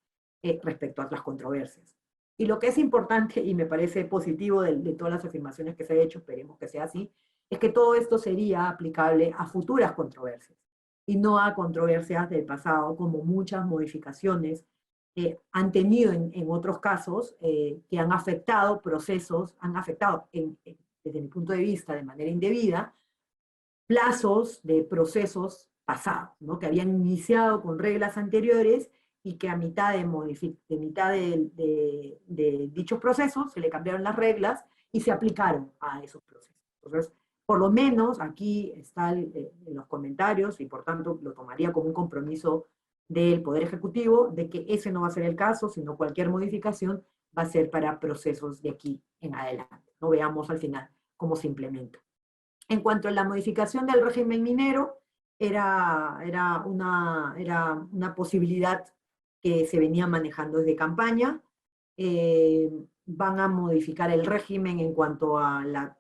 respecto a las controversias. Y lo que es importante, y me parece positivo de todas las afirmaciones que se han hecho, esperemos que sea así, es que todo esto sería aplicable a futuras controversias y no a controversias del pasado, como muchas modificaciones han tenido en otros casos que han afectado procesos, han afectado, desde mi punto de vista, de manera indebida, plazos de procesos pasados, ¿no? Que habían iniciado con reglas anteriores y que a mitad de dichos procesos se le cambiaron las reglas y se aplicaron a esos procesos. Entonces, por lo menos aquí está en los comentarios y por tanto lo tomaría como un compromiso del Poder Ejecutivo de que ese no va a ser el caso, sino cualquier modificación va a ser para procesos de aquí en adelante. No veamos al final cómo se implementa. En cuanto a la modificación del régimen minero, era una posibilidad que se venía manejando desde campaña. Van a modificar el régimen en cuanto a la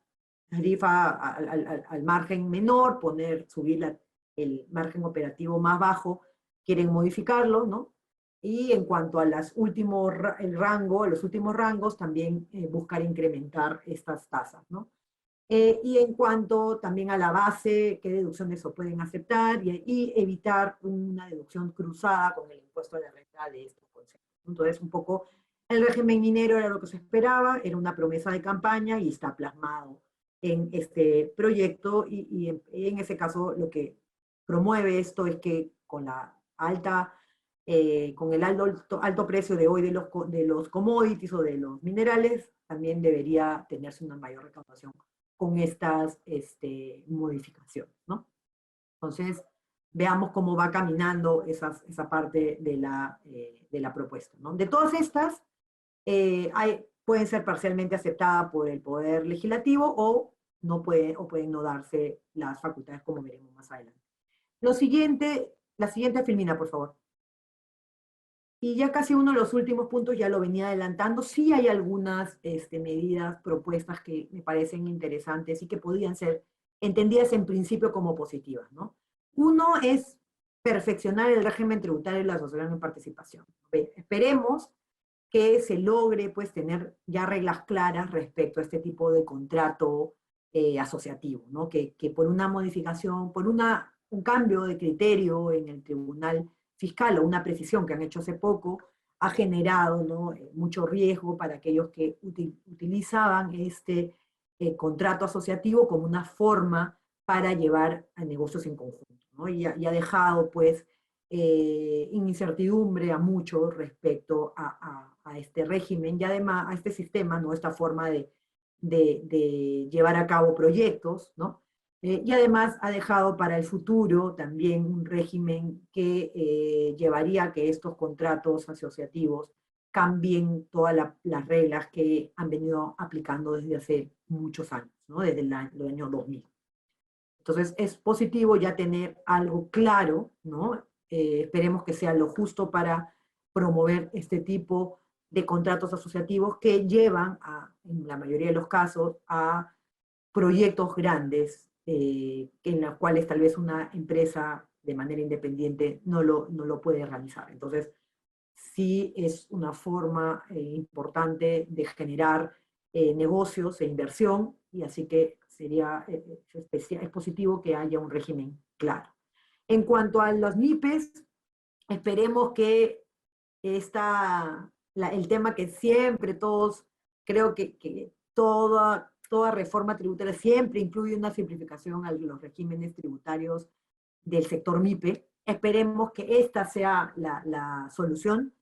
tarifa al margen menor, subir el margen operativo más bajo, quieren modificarlo, ¿no? Y en cuanto a los últimos rangos, también buscar incrementar estas tasas, ¿no? Y en cuanto también a la base, qué deducciones se pueden aceptar y evitar una deducción cruzada con el impuesto a la renta de estos conceptos. Entonces, un poco el régimen minero era lo que se esperaba, era una promesa de campaña y está plasmado en este proyecto en ese caso lo que promueve esto es que con la alta, con el alto precio de hoy de los commodities o de los minerales, también debería tenerse una mayor recaudación con estas modificaciones, ¿no? Entonces, veamos cómo va caminando esa parte de la propuesta, ¿no? De todas estas, pueden ser parcialmente aceptadas por el Poder Legislativo o pueden no darse las facultades, como veremos más adelante. La siguiente, Filmina, por favor. Y ya casi uno de los últimos puntos, ya lo venía adelantando, sí hay algunas medidas, propuestas que me parecen interesantes y que podrían ser entendidas en principio como positivas, ¿no? Uno es perfeccionar el régimen tributario de la asociación en participación. Esperemos que se logre pues tener ya reglas claras respecto a este tipo de contrato asociativo, ¿no? Que por una modificación, por un cambio de criterio en el tribunal fiscal o una precisión que han hecho hace poco, ha generado, ¿no? Mucho riesgo para aquellos que utilizaban este contrato asociativo como una forma para llevar a negocios en conjunto, ¿no? Y ha dejado, pues, incertidumbre a muchos respecto a este régimen y además a este sistema, ¿no? Esta forma de llevar a cabo proyectos, ¿no? Y además ha dejado para el futuro también un régimen que llevaría a que estos contratos asociativos cambien todas las reglas que han venido aplicando desde hace muchos años, ¿no? Desde el año 2000. Entonces es positivo ya tener algo claro, ¿no? Esperemos que sea lo justo para promover este tipo de contratos asociativos que llevan, en la mayoría de los casos, a proyectos grandes en los cuales tal vez una empresa de manera independiente no lo puede realizar. Entonces, sí es una forma importante de generar negocios e inversión, y así que sería es positivo que haya un régimen claro. En cuanto a los NIPES, esperemos que el tema que siempre todos, creo que toda reforma tributaria siempre incluye una simplificación a los regímenes tributarios del sector MIPE. Esperemos que esta sea la solución.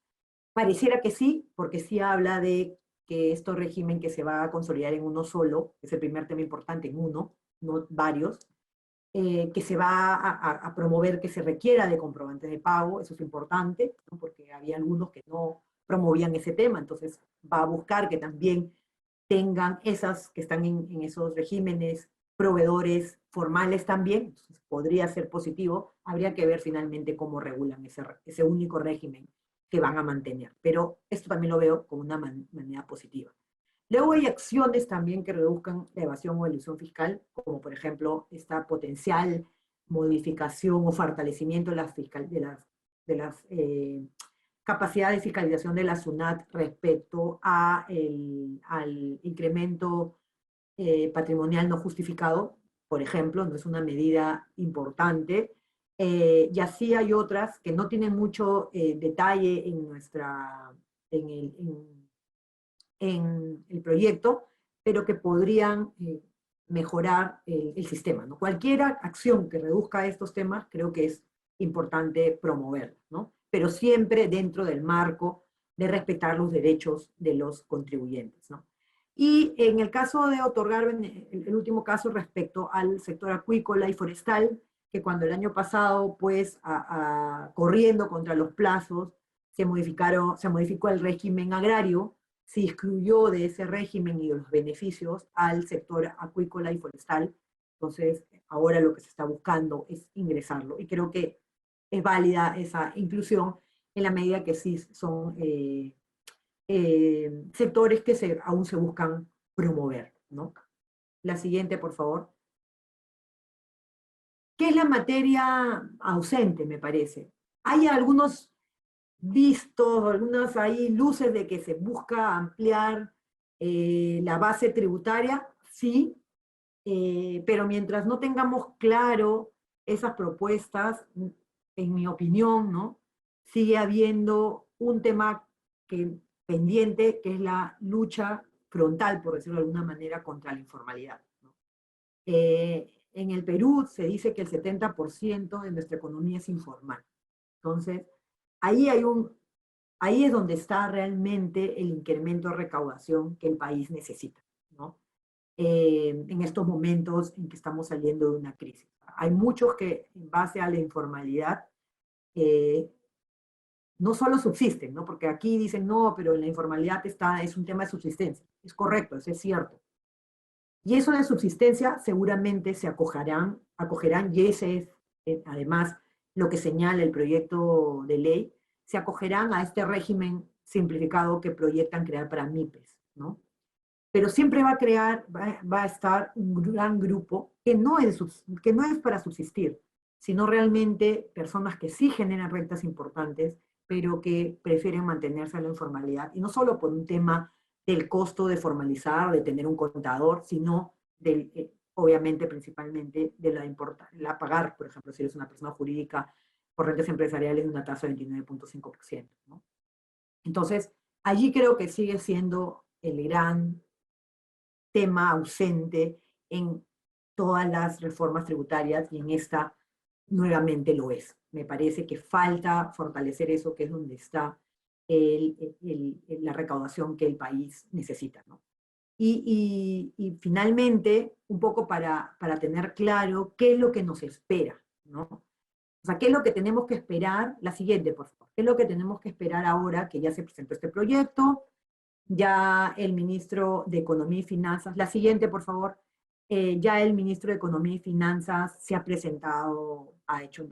Pareciera que sí, porque sí habla de que este régimen que se va a consolidar en uno solo, es el primer tema importante, en uno, no varios, que se va a promover que se requiera de comprobantes de pago, eso es importante, ¿no? Porque había algunos que no promovían ese tema, entonces va a buscar que también tengan esas que están en esos regímenes proveedores formales también, entonces podría ser positivo, habría que ver finalmente cómo regulan ese único régimen que van a mantener, pero esto también lo veo como una manera positiva. Luego hay acciones también que reduzcan la evasión o elusión fiscal, como por ejemplo esta potencial modificación o fortalecimiento de las capacidades de fiscalización de la SUNAT respecto al incremento patrimonial no justificado, por ejemplo, no es una medida importante. Y así hay otras que no tienen mucho detalle en el proyecto, pero que podrían mejorar el sistema, ¿no? Cualquier acción que reduzca estos temas creo que es importante promoverla, ¿no? Pero siempre dentro del marco de respetar los derechos de los contribuyentes, ¿no? Y en el caso de otorgar, el último caso respecto al sector acuícola y forestal, que cuando el año pasado, pues, corriendo contra los plazos, se modificó el régimen agrario, se excluyó de ese régimen y de los beneficios al sector acuícola y forestal. Entonces, ahora lo que se está buscando es ingresarlo. Y creo que es válida esa inclusión en la medida que sí son sectores que aún se buscan promover, ¿no? La siguiente, por favor. ¿Qué es la materia ausente, me parece? Hay algunos vistos, algunas ahí luces de que se busca ampliar la base tributaria, sí, pero mientras no tengamos claro esas propuestas, en mi opinión, ¿no? Sigue habiendo un tema pendiente, que es la lucha frontal, por decirlo de alguna manera, contra la informalidad, ¿no? En el Perú se dice que el 70% de nuestra economía es informal. Entonces, ahí, ahí es donde está realmente el incremento de recaudación que el país necesita, ¿no? En estos momentos en que estamos saliendo de una crisis. Hay muchos que, en base a la informalidad, eh, no solo subsisten, ¿no? Porque aquí dicen, no, pero la informalidad es un tema de subsistencia. Es correcto, eso es cierto. Y eso de subsistencia seguramente se acogerán, y ese es, además, lo que señala el proyecto de ley, se acogerán a este régimen simplificado que proyectan crear para MIPES, ¿no? Pero siempre va a estar un gran grupo que no es para subsistir, sino realmente personas que sí generan rentas importantes, pero que prefieren mantenerse en la informalidad, y no solo por un tema del costo de formalizar, de tener un contador, sino del, obviamente, principalmente de la pagar, por ejemplo, si eres una persona jurídica por rentas empresariales de una tasa de 29.5%, ¿no? Entonces, allí creo que sigue siendo el gran tema ausente en todas las reformas tributarias, y en esta nuevamente lo es. Me parece que falta fortalecer eso, que es donde está la recaudación que el país necesita, ¿no? Y finalmente, un poco para tener claro qué es lo que nos espera, ¿no? O sea, ¿qué es lo que tenemos que esperar? La siguiente, por favor. ¿Qué es lo que tenemos que esperar ahora que ya se presentó este proyecto? Ya el ministro de Economía y Finanzas, la siguiente, por favor, ya el ministro de Economía y Finanzas se ha presentado, ha hecho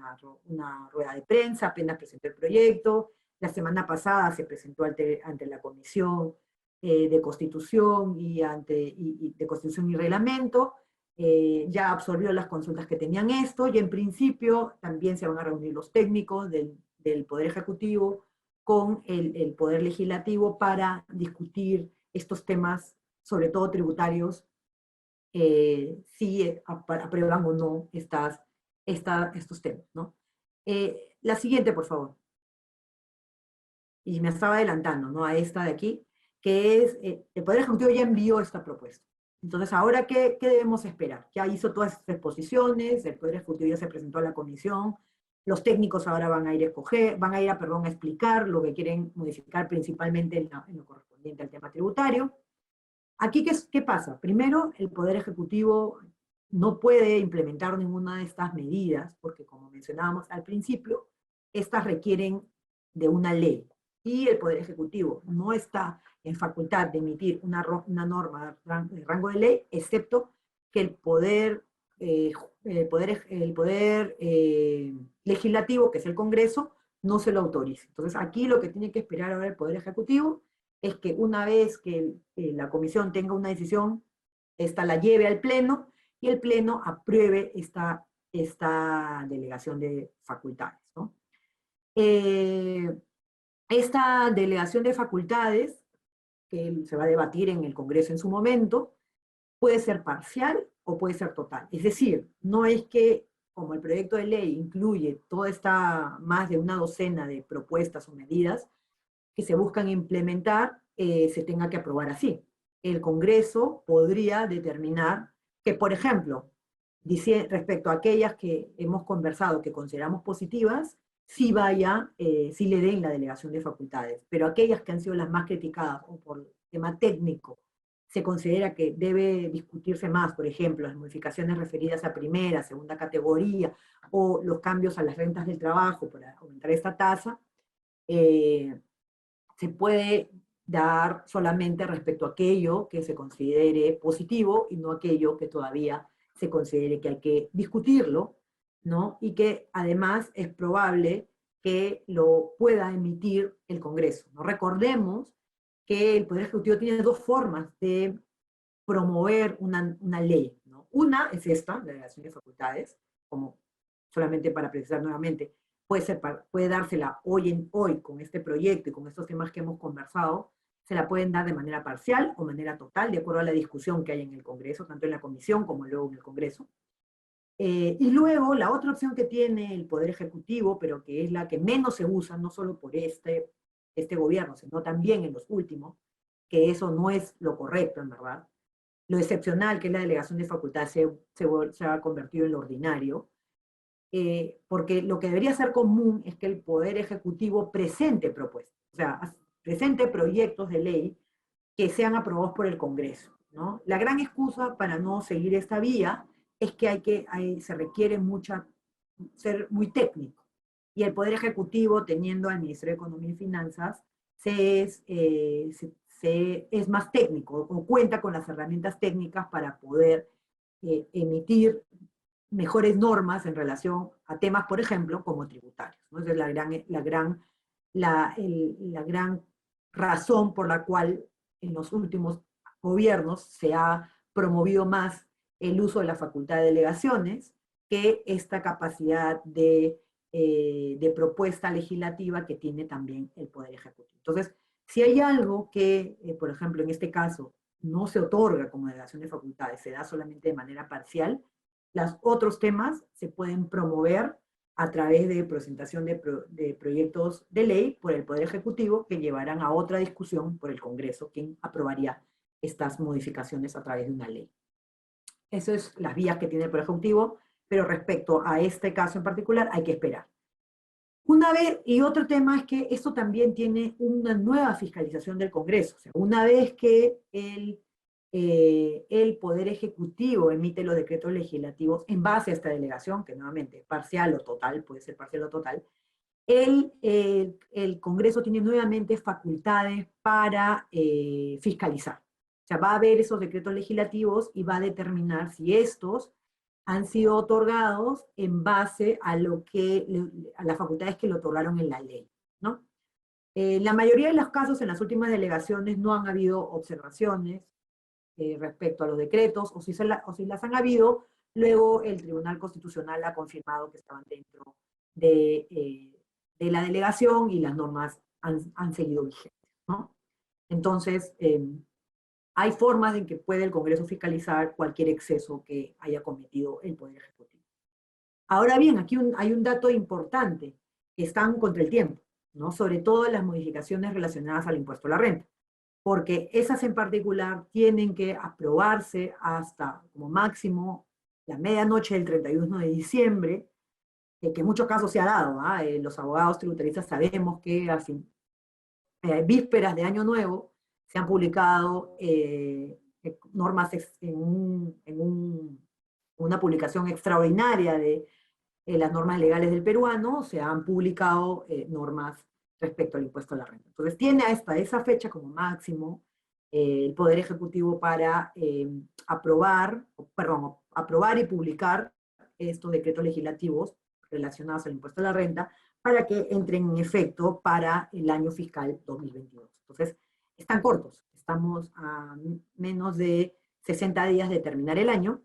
una rueda de prensa, apenas presentó el proyecto. La semana pasada se presentó ante la Comisión de Constitución de Constitución y Reglamento. Ya absorbió las consultas que tenían esto, y en principio también se van a reunir los técnicos del Poder Ejecutivo con el Poder Legislativo para discutir estos temas, sobre todo tributarios, si aprueban o no estos temas, ¿no? La siguiente, por favor. Y me estaba adelantando, ¿no? A esta de aquí, que es, el Poder Ejecutivo ya envió esta propuesta. Entonces, ¿ahora qué debemos esperar? Ya hizo todas estas exposiciones, el Poder Ejecutivo ya se presentó a la comisión, los técnicos ahora van a ir a escoger, a explicar lo que quieren modificar, principalmente en lo correspondiente al tema tributario. Aquí, ¿qué pasa? Primero, el Poder Ejecutivo no puede implementar ninguna de estas medidas, porque como mencionábamos al principio, estas requieren de una ley, y el Poder Ejecutivo no está en facultad de emitir una norma de rango de ley, excepto que el poder legislativo, que es el Congreso, no se lo autorice. Entonces, aquí lo que tiene que esperar ahora el Poder Ejecutivo es que una vez que la comisión tenga una decisión, esta la lleve al Pleno, y el Pleno apruebe esta delegación de facultades, ¿no? Esta delegación de facultades, que se va a debatir en el Congreso en su momento, puede ser parcial o puede ser total. Es decir, no es que, como el proyecto de ley incluye toda esta más de una docena de propuestas o medidas que se buscan implementar, se tenga que aprobar así. El Congreso podría determinar que, por ejemplo, respecto a aquellas que hemos conversado, que consideramos positivas, sí le den la delegación de facultades, pero aquellas que han sido las más criticadas o por tema técnico se considera que debe discutirse más, por ejemplo, las modificaciones referidas a primera, segunda categoría, o los cambios a las rentas del trabajo para aumentar esta tasa, se puede dar solamente respecto a aquello que se considere positivo, y no aquello que todavía se considere que hay que discutirlo, ¿no? Y que además es probable que lo pueda emitir el Congreso, ¿no? Recordemos que el Poder Ejecutivo tiene dos formas de promover una ley, ¿no? Una es esta, la delegación de facultades, como solamente para precisar nuevamente, puede dársela hoy con este proyecto y con estos temas que hemos conversado, se la pueden dar de manera parcial o manera total, de acuerdo a la discusión que hay en el Congreso, tanto en la Comisión como luego en el Congreso. Y luego, la otra opción que tiene el Poder Ejecutivo, pero que es la que menos se usa, no solo por este gobierno, sino también en los últimos, que eso no es lo correcto, en verdad. Lo excepcional, que es la delegación de facultades, se ha convertido en lo ordinario, porque lo que debería ser común es que el Poder Ejecutivo presente propuestas, o sea, presente proyectos de ley que sean aprobados por el Congreso, ¿no? La gran excusa para no seguir esta vía es que se requiere ser muy técnico. Y el Poder Ejecutivo, teniendo al Ministerio de Economía y Finanzas, es más técnico o cuenta con las herramientas técnicas para poder emitir mejores normas en relación a temas, por ejemplo, como tributarios, ¿no? Esa es la gran razón por la cual en los últimos gobiernos se ha promovido más el uso de la facultad de delegaciones que esta capacidad de propuesta legislativa que tiene también el Poder Ejecutivo. Entonces, si hay algo que, por ejemplo, en este caso, no se otorga como delegación de facultades, se da solamente de manera parcial, los otros temas se pueden promover a través de presentación de proyectos de ley por el Poder Ejecutivo que llevarán a otra discusión por el Congreso, quien aprobaría estas modificaciones a través de una ley. Esas son las vías que tiene el Poder Ejecutivo, pero respecto a este caso en particular hay que esperar. Una vez, y otro tema es que esto también tiene una nueva fiscalización del Congreso. O sea, una vez que el Poder Ejecutivo emite los decretos legislativos en base a esta delegación, que nuevamente es parcial o total, puede ser parcial o total, el Congreso tiene nuevamente facultades para fiscalizar. O sea, va a ver esos decretos legislativos y va a determinar si estos han sido otorgados en base a las facultades que le otorgaron en la ley, ¿no? La mayoría de los casos en las últimas delegaciones no han habido observaciones respecto a los decretos, o si las han habido, luego el Tribunal Constitucional ha confirmado que estaban dentro de la delegación y las normas han seguido vigentes, ¿no? Entonces, hay formas en que puede el Congreso fiscalizar cualquier exceso que haya cometido el Poder Ejecutivo. Ahora bien, aquí hay un dato importante, que están contra el tiempo, ¿no? Sobre todo las modificaciones relacionadas al impuesto a la renta, porque esas en particular tienen que aprobarse hasta como máximo la medianoche del 31 de diciembre, que en muchos casos se ha dado, ¿eh? Los abogados tributaristas sabemos que a vísperas de Año Nuevo se han publicado normas una publicación extraordinaria de las normas legales del peruano, se han publicado normas respecto al impuesto a la renta. Entonces tiene hasta esa fecha como máximo el Poder Ejecutivo para aprobar y publicar estos decretos legislativos relacionados al impuesto a la renta para que entren en efecto para el año fiscal 2022. Entonces, están cortos, estamos a menos de 60 días de terminar el año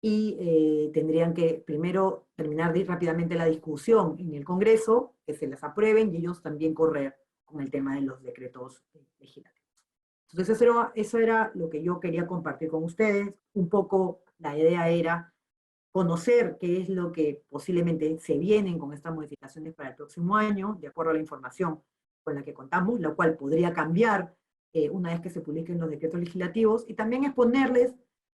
y tendrían que primero terminar rápidamente la discusión en el Congreso, que se las aprueben y ellos también correr con el tema de los decretos legislativos. Entonces eso era lo que yo quería compartir con ustedes. Un poco la idea era conocer qué es lo que posiblemente se vienen con estas modificaciones para el próximo año, de acuerdo a la información con la que contamos, lo cual podría cambiar una vez que se publiquen los decretos legislativos, y también exponerles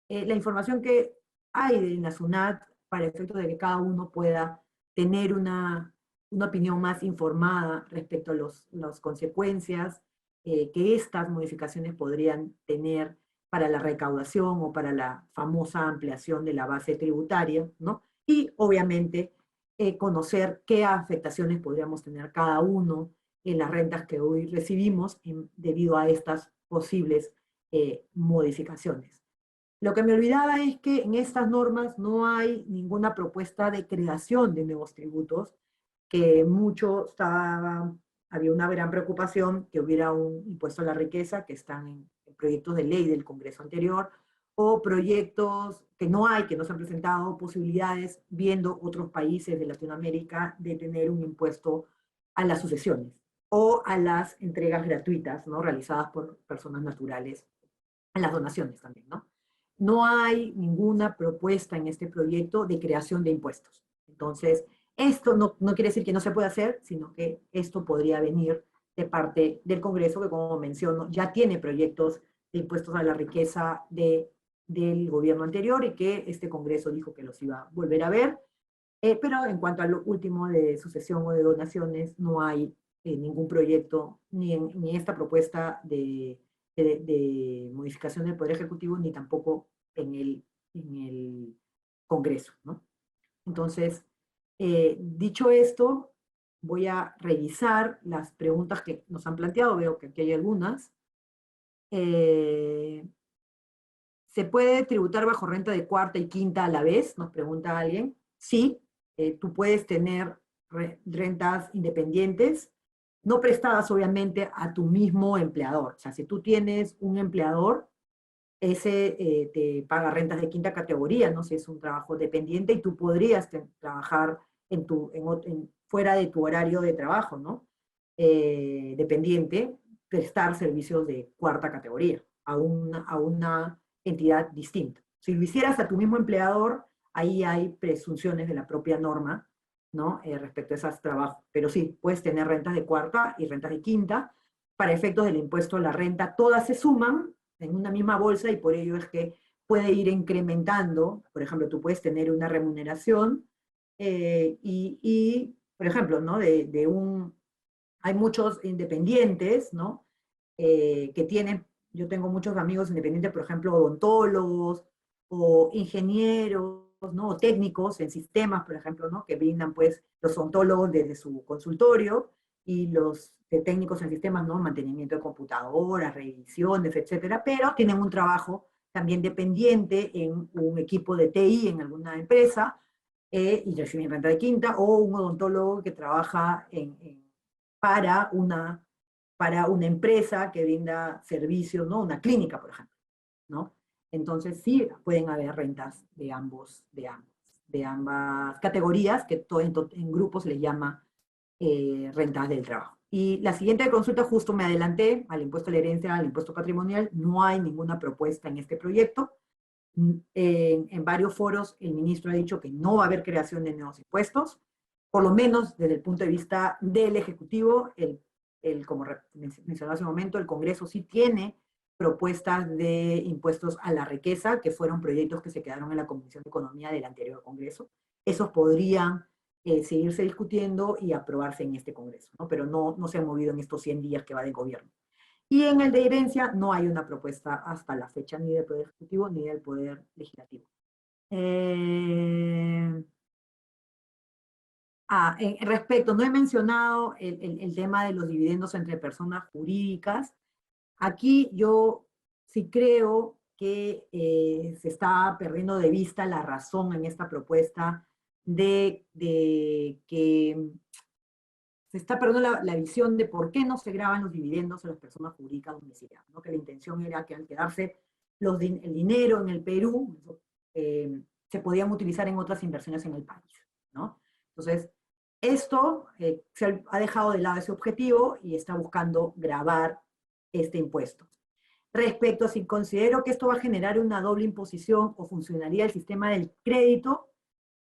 la información que hay de la SUNAT para el efecto de que cada uno pueda tener una opinión más informada respecto a las consecuencias que estas modificaciones podrían tener para la recaudación o para la famosa ampliación de la base tributaria, ¿no? Y obviamente conocer qué afectaciones podríamos tener cada uno en las rentas que hoy recibimos debido a estas posibles modificaciones. Lo que me olvidaba es que en estas normas no hay ninguna propuesta de creación de nuevos tributos, que había una gran preocupación que hubiera un impuesto a la riqueza, que están en proyectos de ley del Congreso anterior, o proyectos que no se han presentado, posibilidades, viendo otros países de Latinoamérica, de tener un impuesto a las sucesiones. o a las entregas gratuitas, ¿no? Realizadas por personas naturales, a las donaciones también, ¿no? No hay ninguna propuesta en este proyecto de creación de impuestos. Entonces, esto no quiere decir que no se pueda hacer, sino que esto podría venir de parte del Congreso, que como menciono, ya tiene proyectos de impuestos a la riqueza del gobierno anterior y que este Congreso dijo que los iba a volver a ver. Pero en cuanto a lo último de sucesión o de donaciones, no hay ningún proyecto, ni esta propuesta de modificación del Poder Ejecutivo, ni tampoco en el Congreso, ¿no? Entonces, dicho esto, voy a revisar las preguntas que nos han planteado, veo que aquí hay algunas. ¿Se puede tributar bajo renta de cuarta y quinta a la vez? Nos pregunta alguien. Sí, tú puedes tener rentas independientes, no prestadas obviamente a tu mismo empleador. O sea, si tú tienes un empleador, ese te paga rentas de quinta categoría, ¿no? Si es un trabajo dependiente y tú podrías trabajar fuera de tu horario de trabajo, ¿no? Dependiente, prestar servicios de cuarta categoría a una entidad distinta. Si lo hicieras a tu mismo empleador, ahí hay presunciones de la propia norma, ¿no? Respecto a esos trabajos. Pero sí, puedes tener rentas de cuarta y rentas de quinta. Para efectos del impuesto a la renta, todas se suman en una misma bolsa y por ello es que puede ir incrementando. Por ejemplo, tú puedes tener una remuneración por ejemplo, ¿no? Hay muchos independientes, ¿no? Que tienen, yo tengo muchos amigos independientes, por ejemplo, odontólogos o ingenieros, ¿no? O técnicos en sistemas, por ejemplo, ¿no? Que brindan, pues, los odontólogos desde su consultorio y los técnicos en sistemas, ¿no? Mantenimiento de computadoras, revisiones, etcétera, pero tienen un trabajo también dependiente en un equipo de TI en alguna empresa y reciben renta de quinta, o un odontólogo que trabaja para una empresa que brinda servicios, ¿no? Una clínica, por ejemplo, ¿no? Entonces sí pueden haber rentas de ambas categorías, que en grupos se les llama rentas del trabajo. Y la siguiente consulta, justo me adelanté al impuesto a la herencia, al impuesto patrimonial, no hay ninguna propuesta en este proyecto. En varios foros el ministro ha dicho que no va a haber creación de nuevos impuestos, por lo menos desde el punto de vista del Ejecutivo. Como mencionaba hace un momento, el Congreso sí tiene propuestas de impuestos a la riqueza, que fueron proyectos que se quedaron en la Comisión de Economía del anterior Congreso. Esos podrían seguirse discutiendo y aprobarse en este Congreso, ¿no? Pero no se han movido en estos 100 días que va de gobierno. Y en el de herencia no hay una propuesta hasta la fecha ni del Poder Ejecutivo ni del Poder Legislativo. Respecto, no he mencionado el tema de los dividendos entre personas jurídicas. Aquí yo sí creo que se está perdiendo de vista la razón en esta propuesta de que se está perdiendo la visión de por qué no se graban los dividendos a las personas jurídicas domiciliadas, ¿no? Que la intención era que al quedarse el dinero en el Perú, se podían utilizar en otras inversiones en el país, ¿no? Entonces, esto se ha dejado de lado ese objetivo y está buscando grabar este impuesto. Respecto a si considero que esto va a generar una doble imposición o funcionaría el sistema del crédito,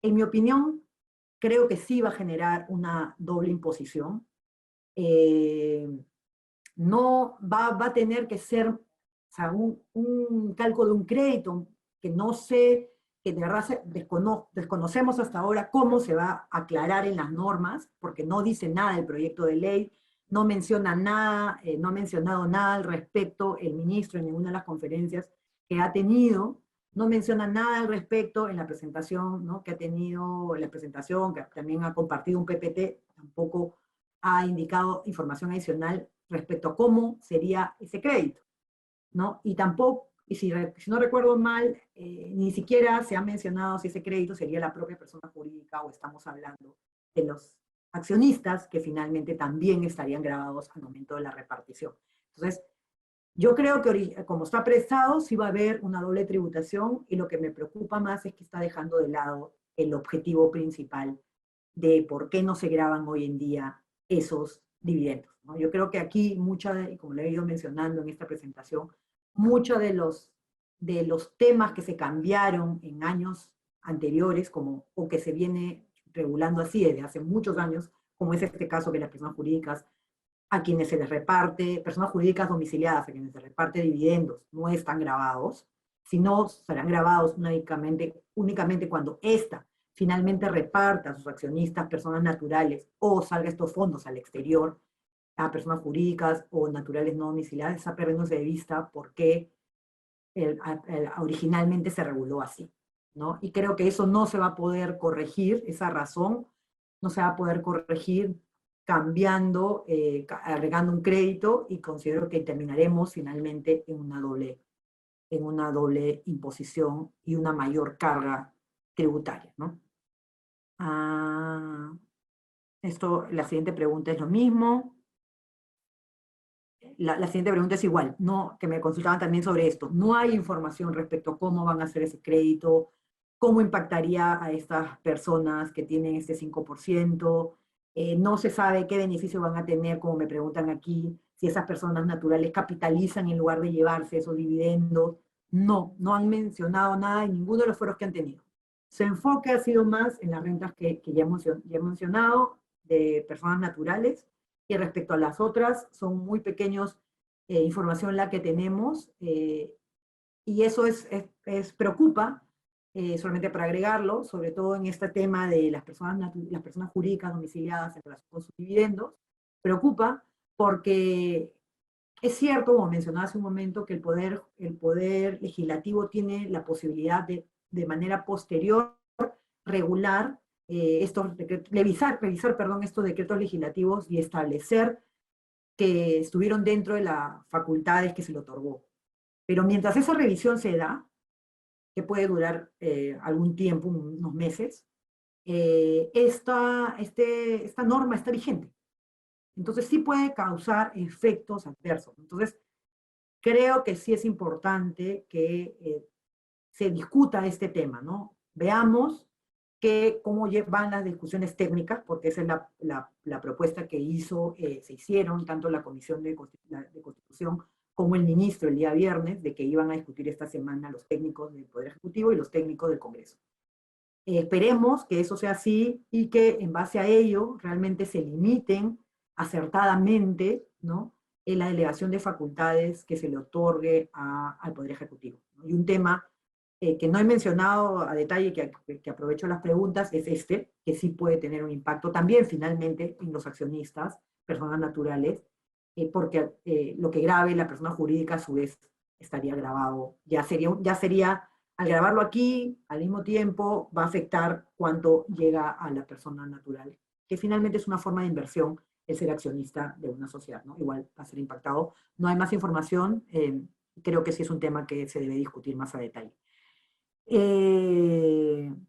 en mi opinión, creo que sí va a generar una doble imposición. No va a tener que ser, o sea, un cálculo de un crédito que no sé, que de verdad desconocemos hasta ahora cómo se va a aclarar en las normas, porque no dice nada el proyecto de ley, no menciona nada, no ha mencionado nada al respecto el ministro en ninguna de las conferencias que ha tenido, no menciona nada al respecto en la presentación, ¿no? Que ha tenido, en la presentación, que también ha compartido un PPT, tampoco ha indicado información adicional respecto a cómo sería ese crédito, ¿no? Y tampoco, si no recuerdo mal, ni siquiera se ha mencionado si ese crédito sería la propia persona jurídica o estamos hablando de los accionistas que finalmente también estarían grabados al momento de la repartición. Entonces, yo creo que como está prestado, sí va a haber una doble tributación y lo que me preocupa más es que está dejando de lado el objetivo principal de por qué no se graban hoy en día esos dividendos, ¿no? Yo creo que aquí, como le he ido mencionando en esta presentación, muchos de los temas que se cambiaron en años anteriores, o que se viene regulando así desde hace muchos años, como es este caso que las personas jurídicas a quienes se les reparte, personas jurídicas domiciliadas a quienes se reparte dividendos, no están grabados, sino serán grabados únicamente cuando ésta finalmente reparta a sus accionistas, personas naturales, o salga estos fondos al exterior, a personas jurídicas o naturales no domiciliadas, está perdiéndose de vista por qué originalmente se reguló así, ¿no? Y creo que eso no se va a poder corregir, esa razón no se va a poder corregir cambiando, agregando un crédito, y considero que terminaremos finalmente en una doble imposición y una mayor carga tributaria, ¿no? Ah, la siguiente pregunta es lo mismo. La siguiente pregunta es igual, no, que me consultaban también sobre esto. No hay información respecto a cómo van a hacer ese crédito, cómo impactaría a estas personas que tienen este 5%, no se sabe qué beneficio van a tener, como me preguntan aquí, si esas personas naturales capitalizan en lugar de llevarse esos dividendos. No han mencionado nada en ninguno de los foros que han tenido. Su enfoque ha sido más en las rentas que ya he mencionado, de personas naturales, y respecto a las otras, son muy pequeños información la que tenemos, y eso preocupa, solamente para agregarlo, sobre todo en este tema de las personas jurídicas domiciliadas en relación con sus dividendos, preocupa porque es cierto, como mencionaba hace un momento, que el poder legislativo tiene la posibilidad de manera posterior, regular revisar, perdón, estos decretos legislativos y establecer que estuvieron dentro de las facultades que se le otorgó. Pero mientras esa revisión se da, que puede durar algún tiempo, unos meses, esta norma está vigente. Entonces sí puede causar efectos adversos. Entonces creo que sí es importante que se discuta este tema, ¿no? Veamos cómo van las discusiones técnicas, porque esa es la propuesta que se hicieron tanto la Comisión de Constitución como el ministro el día viernes, de que iban a discutir esta semana los técnicos del Poder Ejecutivo y los técnicos del Congreso. Esperemos que eso sea así y que en base a ello realmente se limiten acertadamente, ¿no?, en la delegación de facultades que se le otorgue al Poder Ejecutivo, ¿no? Y un tema que no he mencionado a detalle, que aprovecho las preguntas, es que sí puede tener un impacto también finalmente en los accionistas, personas naturales, porque lo que grave la persona jurídica a su vez estaría grabado, ya sería al grabarlo aquí, al mismo tiempo, va a afectar cuánto llega a la persona natural, que finalmente es una forma de inversión el ser accionista de una sociedad, ¿no? Igual va a ser impactado. No hay más información, creo que sí es un tema que se debe discutir más a detalle. En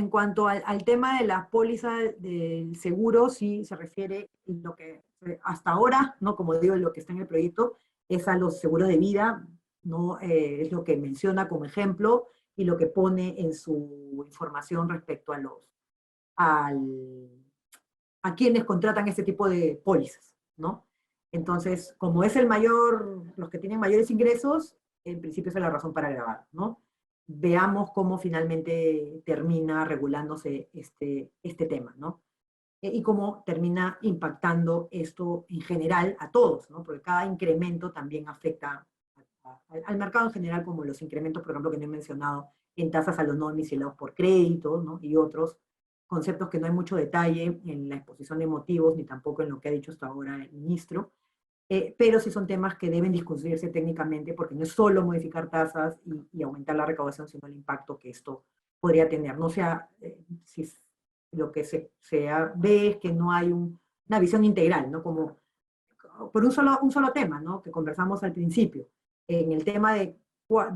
cuanto al tema de la póliza del seguro, sí se refiere lo que hasta ahora, ¿no?, como digo, lo que está en el proyecto es a los seguros de vida, ¿no? Es lo que menciona como ejemplo y lo que pone en su información respecto a quienes contratan este tipo de pólizas, ¿no? Entonces, como es los que tienen mayores ingresos, en principio esa es la razón para grabar, ¿no? Veamos cómo finalmente termina regulándose este tema, ¿no? Y cómo termina impactando esto en general a todos, ¿no? Porque cada incremento también afecta al mercado en general, como los incrementos, por ejemplo, que no he mencionado, en tasas a los no domiciliados por crédito, ¿no?, y otros conceptos que no hay mucho detalle en la exposición de motivos, ni tampoco en lo que ha dicho hasta ahora el ministro, pero sí son temas que deben discutirse técnicamente, porque no es solo modificar tasas y aumentar la recaudación, sino el impacto que esto podría tener. No sea, si lo que se ve es que no hay una visión integral, ¿no? Como por un solo tema, ¿no?, que conversamos al principio. En el tema lo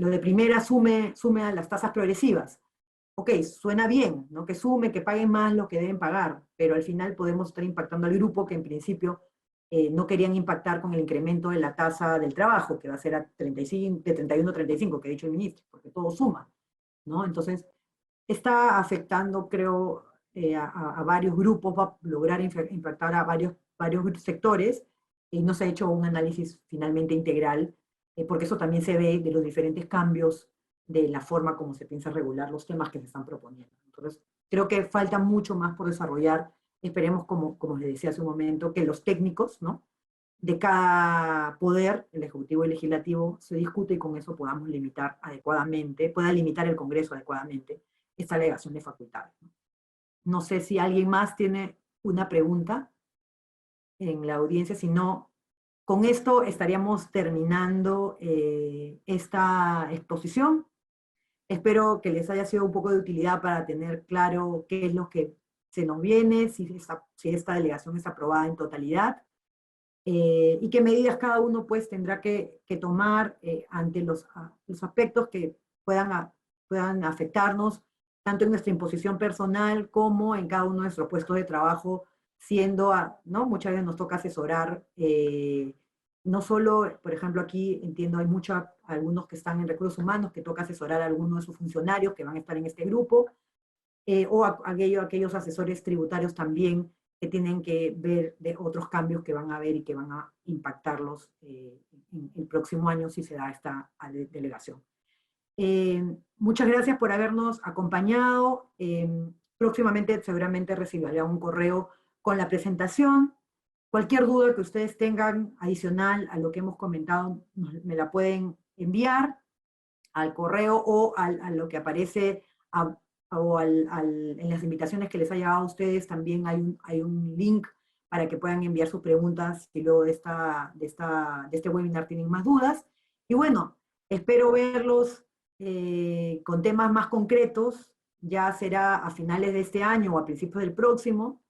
de primera sume a las tasas progresivas. Ok, suena bien, ¿no?, que sume, que paguen más lo que deben pagar, pero al final podemos estar impactando al grupo que en principio no querían impactar con el incremento de la tasa del trabajo, que va a ser de 31 a 35, que ha dicho el ministro, porque todo suma, ¿no? Entonces, está afectando, creo, a varios grupos, va a lograr impactar a varios sectores, y no se ha hecho un análisis finalmente integral, porque eso también se ve de los diferentes cambios de la forma como se piensa regular los temas que se están proponiendo. Entonces, creo que falta mucho más por desarrollar. Esperemos, como les decía hace un momento, que los técnicos, ¿no?, de cada poder, el ejecutivo y el legislativo, se discute y con eso podamos limitar adecuadamente, pueda limitar el Congreso adecuadamente esta alegación de facultades. No sé si alguien más tiene una pregunta en la audiencia, si no, con esto estaríamos terminando esta exposición. Espero que les haya sido un poco de utilidad para tener claro qué es lo que se nos viene, si esta delegación es aprobada en totalidad, y qué medidas cada uno pues tendrá que tomar ante los aspectos que puedan afectarnos, tanto en nuestra imposición personal como en cada uno de nuestros puestos de trabajo, siendo, ¿no?, muchas veces nos toca asesorar, no solo, por ejemplo, aquí entiendo hay algunos que están en recursos humanos que toca asesorar a algunos de sus funcionarios que van a estar en este grupo, o aquellos asesores tributarios también que tienen que ver de otros cambios que van a haber y que van a impactarlos en el próximo año si se da esta delegación. Muchas gracias por habernos acompañado. Próximamente seguramente recibiré un correo con la presentación. Cualquier duda que ustedes tengan adicional a lo que hemos comentado, me la pueden enviar al correo o a lo que aparece en las invitaciones que les ha llegado a ustedes. También hay un link para que puedan enviar sus preguntas y luego de este webinar tienen más dudas. Y bueno, espero verlos con temas más concretos, ya será a finales de este año o a principios del próximo,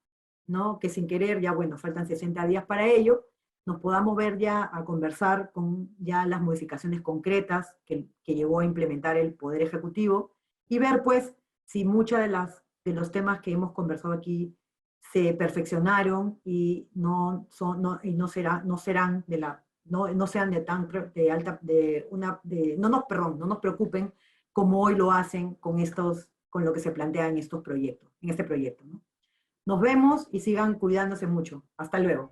¿no?, que sin querer, ya bueno, faltan 60 días para ello, nos podamos ver ya a conversar con ya las modificaciones concretas que llevó a implementar el Poder Ejecutivo, y ver pues si muchos de los temas que hemos conversado aquí se perfeccionaron y no serán no sean de tan de alta, no nos preocupen como hoy lo hacen con lo que se plantea en este proyecto, ¿no? Nos vemos y sigan cuidándose mucho. Hasta luego.